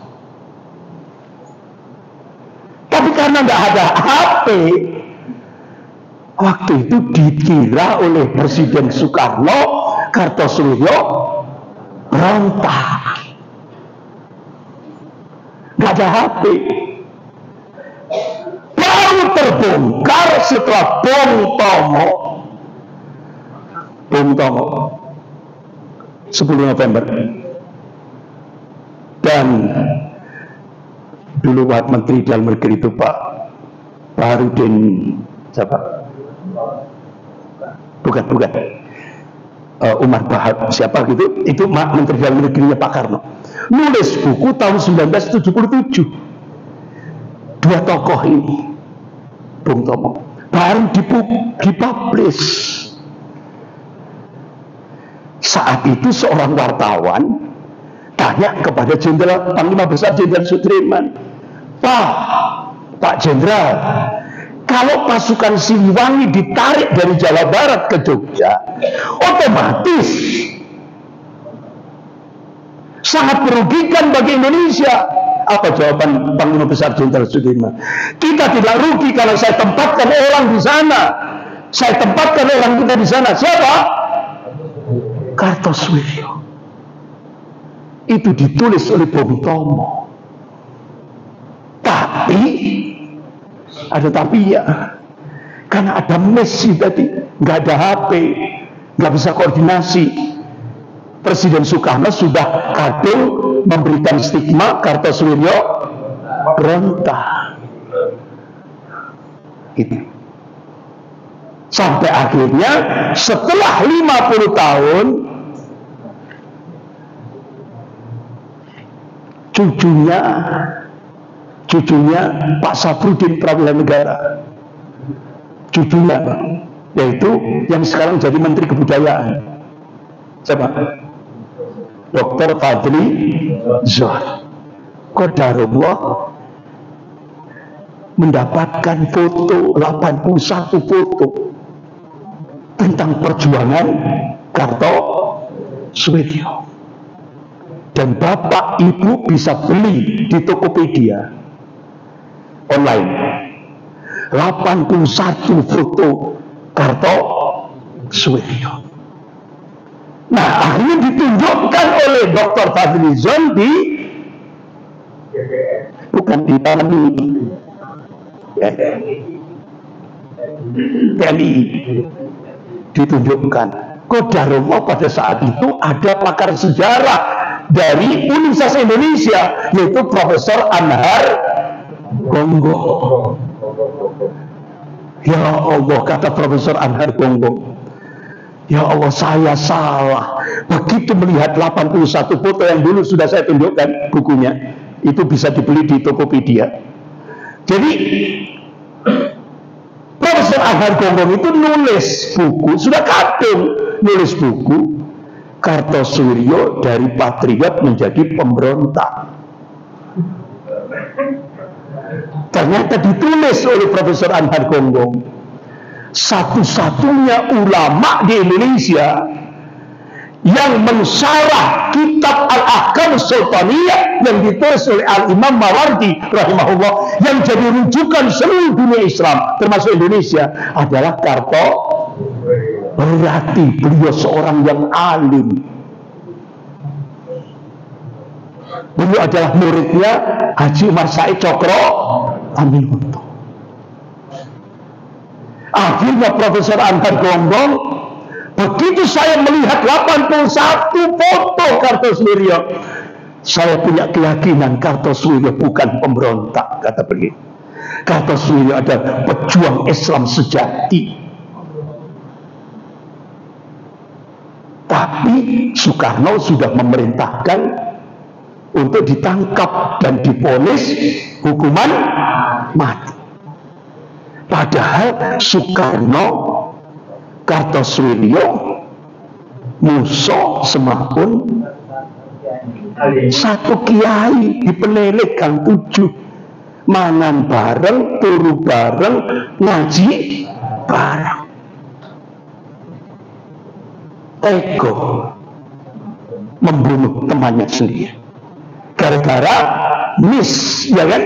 Tapi karena tidak ada HP, waktu itu dikira oleh Presiden Soekarno, Kartosuwiryo berontak. Tidak ada HP. Baru terbongkar setelah Bung Tomo 10 November. Dan dulu Pak Menteri Dalam Negeri itu Pak Baharudin siapa? Bukan Umar Bahar siapa gitu, itu Menteri Dalam Negerinya Pak Karno, nulis buku tahun 1977. Dua tokoh ini, Bung Tomo, baru dipublish. Saat itu seorang wartawan tanya kepada Jenderal Panglima Besar Jenderal Sudirman, Pak Jenderal, kalau pasukan Siliwangi ditarik dari Jawa Barat ke Jogja, otomatis sangat merugikan bagi Indonesia. Apa jawaban Panglima Besar Jenderal Sudirman? Kita tidak rugi kalau saya tempatkan orang di sana. Saya tempatkan orang kita di sana. Siapa? Kartosuwiryo. Itu ditulis oleh Bung Tomo. Tapi ada tapinya, karena ada Messi tadi, nggak ada HP, nggak bisa koordinasi. Presiden Soekarno sudah kadung memberikan stigma Kartosuwiryo berontak. Itu. Sampai akhirnya setelah 50 tahun cucunya Pak Safruddin Prawilan Negara, cucunya, yaitu yang sekarang jadi Menteri Kebudayaan, siapa? Dr. Fadli Zon. Qadarullah mendapatkan foto, 81 foto tentang perjuangan Kartosoewirjo. Dan bapak ibu bisa beli di Tokopedia online 81 foto Kartosoewirjo. Nah, akhirnya ditunjukkan oleh Dr. Fadli Zon di bukan di TNI ditunjukkan. Qadarullah pada saat itu ada pakar sejarah dari Universitas Indonesia, yaitu Profesor Anhar Gonggong. Ya Allah, kata Profesor Anhar Gonggong, ya Allah, saya salah. Begitu melihat 81 foto yang dulu sudah saya tunjukkan bukunya, itu bisa dibeli di Tokopedia. Jadi Profesor Anhar Gonggong itu nulis buku, sudah kadung nulis buku Kartosoewirjo dari patriot menjadi pemberontak. Ternyata ditulis oleh Profesor Anhar Gonggong, satu-satunya ulama di Indonesia yang mensyarah kitab Al-Ahkam Sultaniyah yang ditulis oleh Al-Imam Mawardi rahimahullah, yang jadi rujukan seluruh dunia Islam termasuk Indonesia, adalah Kartosoewirjo. Berarti beliau seorang yang alim. Beliau adalah muridnya Haji Umar Said Cokro Aminoto. Akhirnya Profesor Anhar Gonggong, begitu saya melihat 81 foto Kartosoewirjo, saya punya keyakinan Kartosoewirjo bukan pemberontak, kata beliau. Kartosoewirjo adalah pejuang Islam sejati. Tapi Soekarno sudah memerintahkan untuk ditangkap dan divonis hukuman mati. Padahal Soekarno, Kartosoewirjo, musuh semapun, satu kiai di Penelek Gang 7, mangan bareng, turu bareng, ngaji bareng. Ego membunuh temannya sendiri gara-gara miss, ya kan?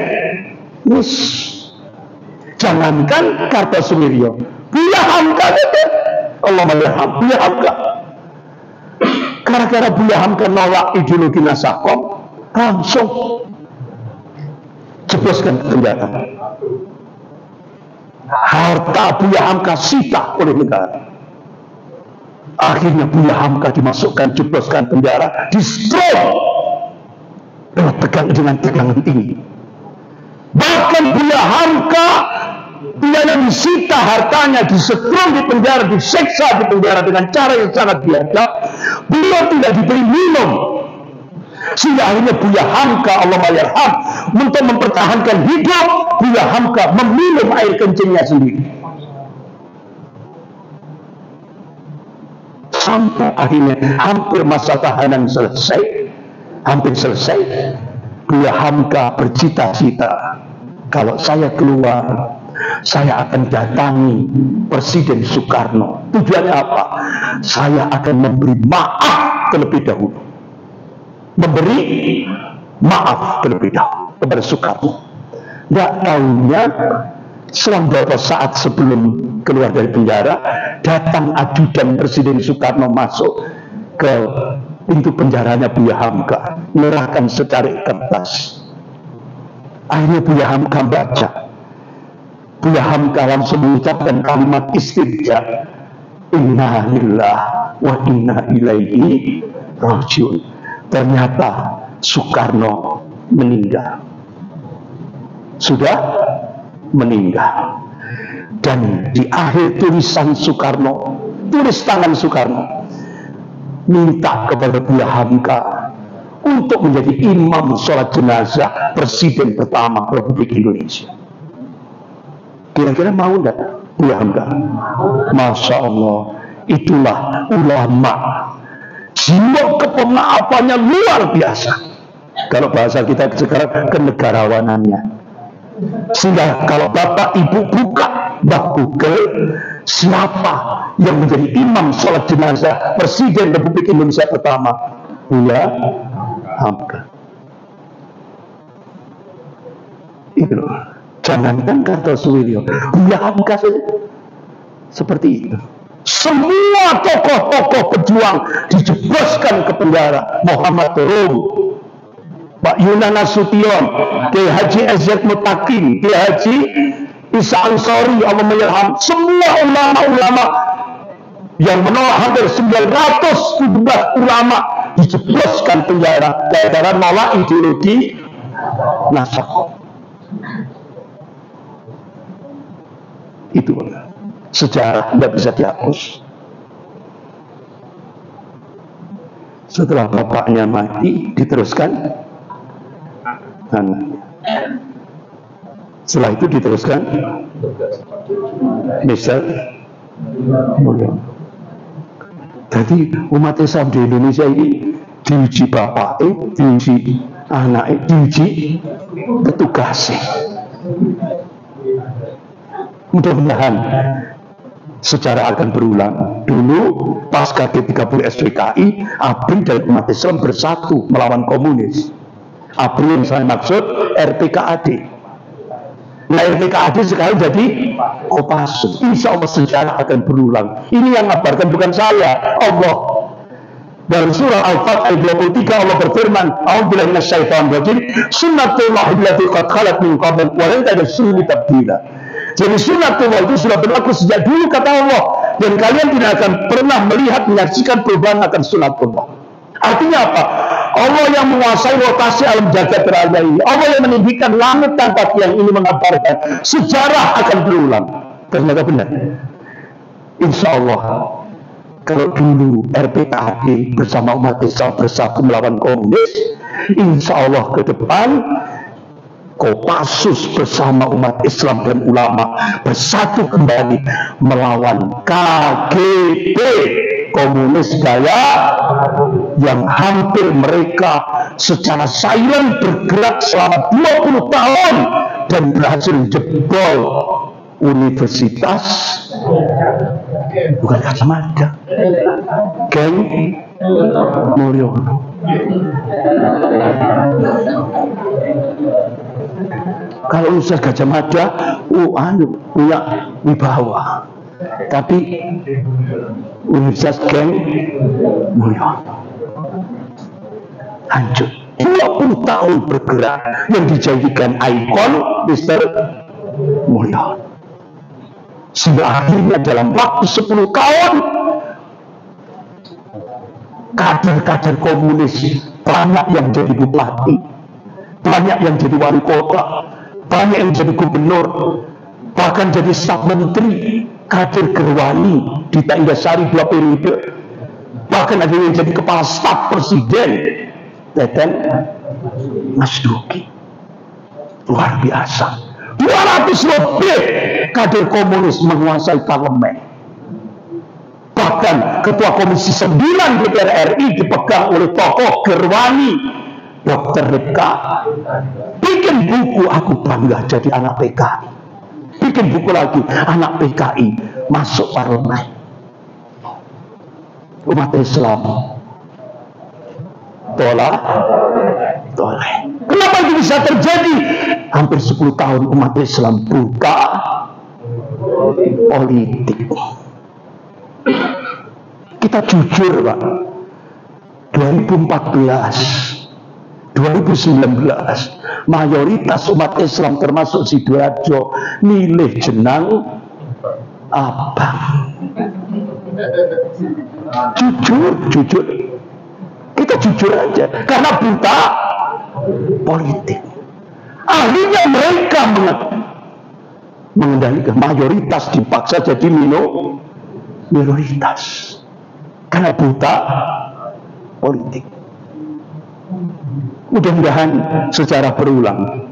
Miss. Jangankan Kartosoewirjo, Buya Hamka, Allah meraham Buya Hamka, gara-gara Buya Hamka nolak ideologi Nasakom, langsung jebloskan ke penjara. Harta Buya Hamka sita oleh negara. Akhirnya Buya Hamka dimasukkan, jebloskan penjara, di-strong dengan tegangan tinggi. Bahkan Buya Hamka yang disita hartanya, di-strong di penjara, diseksa di penjara dengan cara yang sangat biadab. Beliau tidak diberi minum, sehingga akhirnya Buya Hamka, Allah mayarham, untuk mempertahankan hidup, Buya Hamka meminum air kencingnya sendiri. Sampai akhirnya hampir masa tahanan selesai, hampir selesai, Buya Hamka bercita-cita, kalau saya keluar, saya akan datangi Presiden Soekarno. Tujuannya apa? Saya akan memberi maaf terlebih dahulu, memberi maaf terlebih dahulu kepada Soekarno. Tidak tahunya selang beberapa saat sebelum keluar dari penjara, datang ajudan Presiden Soekarno masuk ke pintu penjaranya Buya Hamka, menyerahkan secari kertas. Akhirnya Buya Hamka baca. Buya Hamka langsung mengucapkan kalimat istirja, inna lillahi wa inna ilaihi rajiun. Ternyata Soekarno meninggal. Sudah meninggal. Dan di akhir tulisan Soekarno, tulis tangan Soekarno, minta kepada Buya Hamka untuk menjadi imam sholat jenazah presiden pertama Republik Indonesia. Kira-kira mau enggak Buya Hamka? Masya Allah, itulah ulama, jiwa kepemaafannya luar biasa. Kalau bahasa kita sekarang, kenegarawanannya. Sehingga kalau Bapak Ibu buka Google, siapa yang menjadi imam sholat jenazah presiden Republik Indonesia pertama? Buya Hamka. Itu jangankan Kartosuwiryo, Buya Hamka seperti itu. Semua tokoh-tokoh pejuang dijebloskan ke penjara. Muhammad Rum, Pak Yunan Nasution, Kiai Haji SZ Mutakin, Kiai Haji Isa Ansori, Allah menyerham, semua ulama-ulama yang menolak, hampir 917 ulama dijebloskan penjara gara-gara nolak ideologi Nasakh. Itu sejarah tidak bisa dihapus. Setelah bapaknya mati, diteruskan anaknya. Setelah itu diteruskan Mister Mulyono. Jadi umat Islam di Indonesia ini diuji bapaknya, diuji anaknya, diuji petugasnya. Mudah-mudahan sejarah akan berulang. Dulu pasca G30 SPKI, ABRI dan umat Islam bersatu melawan komunis. ABRI yang saya maksud RPKAD. Nah, RPKAD sekarang jadi Kopassus. Insya Allah sejarah akan berulang. Ini yang ngabarkan bukan saya, Allah. Dalam surah Al-Fatih ayat 23 Allah berfirman, "A'udzubillahi minasyaitonir rajim, sunnatullahi allati qad khalat min qabl wa lan tajida li tabdila." Jadi sunnatullah itu sudah berlaku sejak dulu kata Allah, dan kalian tidak akan pernah melihat menyaksikan perubahan akan sunnatullah. Artinya apa? Allah yang menguasai rotasi alam jagat raya ini, Allah yang meninggikan langit tanpa tiang ini mengabarkan sejarah akan berulang. Ternyata benar. Insya Allah, kalau dulu RPKAD bersama umat Islam bersatu melawan komunis, insya Allah ke depan Kopassus bersama umat Islam dan ulama bersatu kembali melawan KGB, komunis gaya yang hampir mereka secara silent bergerak selama 20 tahun dan berhasil jebol Universitas bukan Gajah Mada, Geng Mulyono. Kalau Universitas Gajah Mada punya wibawa, tapi Universitas Geng Mulyono hancur. 20 tahun bergerak yang dijadikan ikon Mister Mulyono. Sehingga akhirnya dalam waktu 10 tahun kader-kader komunis banyak yang jadi bupati, banyak yang jadi wali kota, banyak yang jadi gubernur, bahkan jadi staf menteri, kader Gerwani di Indah-Sari 2 periode, bahkan ada yang jadi kepala staf presiden, Teten Mas Duki. Luar biasa. 200 lebih kader komunis menguasai parlemen. Bahkan ketua komisi 9 DPR RI dipegang oleh tokoh Gerwani, Dr. Rika. Bikin buku, aku bangga jadi anak PKI. Bikin buku lagi, anak PKI masuk parlemen. Umat Islam tolak. Kenapa itu bisa terjadi? Hampir 10 tahun umat Islam buka politik. Kita jujur, Pak. 2014, 2019, mayoritas umat Islam termasuk Sidoarjo milih jenang abang. Jujur. Kita jujur aja, karena buta politik. Akhirnya mereka mengendalikan, mayoritas dipaksa jadi minoritas karena buta politik. Mudah-mudahan sejarah berulang.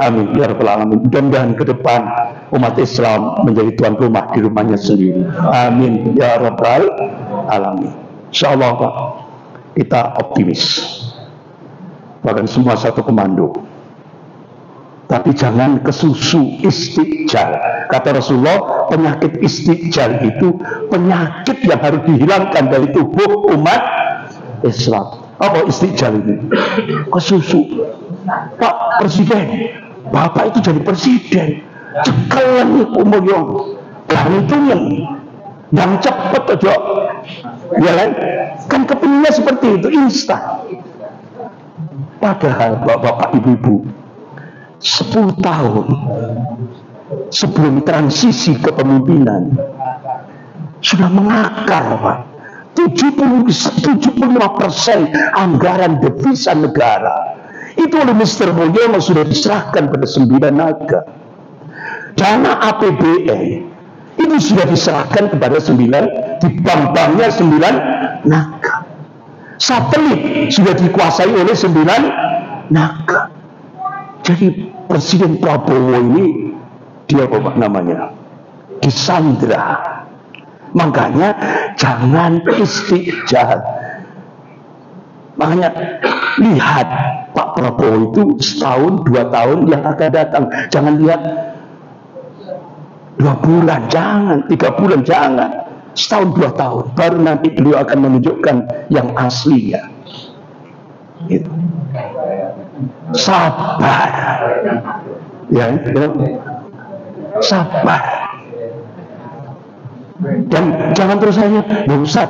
Amin ya rabbal alamin. Mudah-mudahan ke depan umat Islam menjadi tuan rumah di rumahnya sendiri. Amin ya rabbal alamin. Insyaallah Pak, kita optimis. Bahkan semua satu komando. Tapi jangan kesusu istijal. Kata Rasulullah, penyakit istijal itu penyakit yang harus dihilangkan dari tubuh umat Islam. Apa istijal ini? Kesusu. Pak Presiden, Bapak itu jadi presiden, cekelan umur yang lantungan, yang cepat aja, ya kan kepinginnya seperti itu instan. Padahal Bapak Ibu-ibu 10 tahun sebelum transisi kepemimpinan sudah mengakar, Pak. 75% anggaran devisa negara itu oleh Mr. Mulyono sudah diserahkan pada 9 naga. Dana APBN itu sudah diserahkan kepada 9, di bank-banknya 9 naga. Satelit sudah dikuasai oleh 9 naga. Jadi Presiden Prabowo ini dia apa namanya? Disandra. Makanya jangan istijal. Makanya lihat Pak Prabowo itu setahun 2 tahun yang akan datang. Jangan lihat 2 bulan, jangan 3 bulan, jangan setahun 2 tahun. Baru nanti beliau akan menunjukkan yang aslinya. Gitu. Sabar, ya, sabar. Dan jangan terus hanya, Ustaz,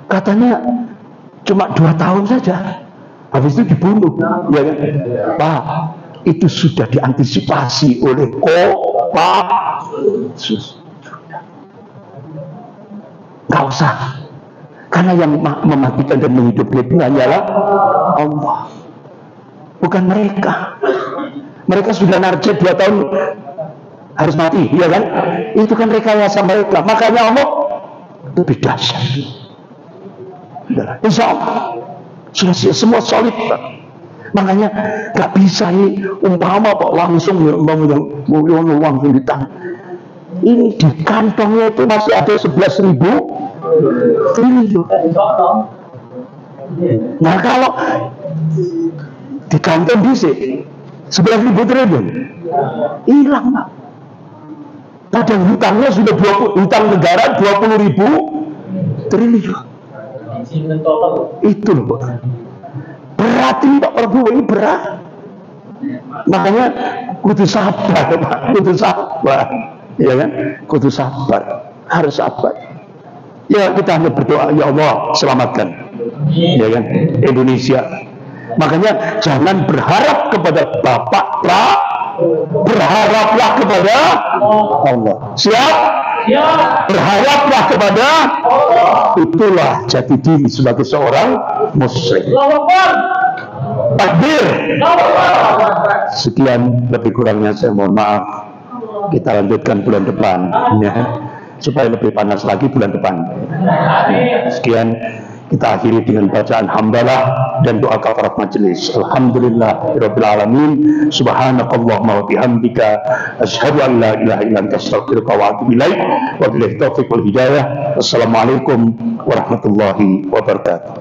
katanya cuma 2 tahun saja, habis itu dibunuh, ya kan? Pak, itu sudah diantisipasi oleh Kopassus. Nggak usah, karena yang mematikan dan menghidupkan itu hanyalah Allah, bukan mereka. Mereka sudah narjet 2 tahun harus mati, ya kan? Itu kan rekayasa mereka. Makanya Allah lebih dahsyat. Insya Allah sudah semua solid, Pak. Makanya nggak bisa ini umpama Pak langsung langsung ditang. Ini di kantongnya itu masih ada 11.000 triliun. Nah kalau di kantong bisa 11.000 triliun hilang, Pak. Kadang hutangnya sudah 20, hutang negara 20.000 triliun. Itu loh, Pak. Berat ini Pak Prabowo, ini berat. Makanya kudu sabar, Pak. Kudu sabar, ya kan? Kudu sabar, harus sabar. Ya kita hanya berdoa, ya Allah selamatkan, ya kan, Indonesia. Makanya jangan berharap kepada Bapak berharaplah kepada Allah. Siap? Berharaplah kepada Allah. Itulah jati diri sebagai seorang Muslim. Takbir. Sekian, lebih kurangnya saya mohon maaf. Kita lanjutkan bulan depan, ya, supaya lebih panas lagi bulan depan. Sekian. Kita akhiri dengan bacaan hamdalah dan doa kafarat majelis. Alhamdulillahirabbil alamin. Subhanakallahumma wa bihamdika asyhadu an la ilaha illa anta astaghfiruka wa atubu ilaik. Wa billahi taufiq wal hidayah. Wassalamualaikum warahmatullahi wabarakatuh.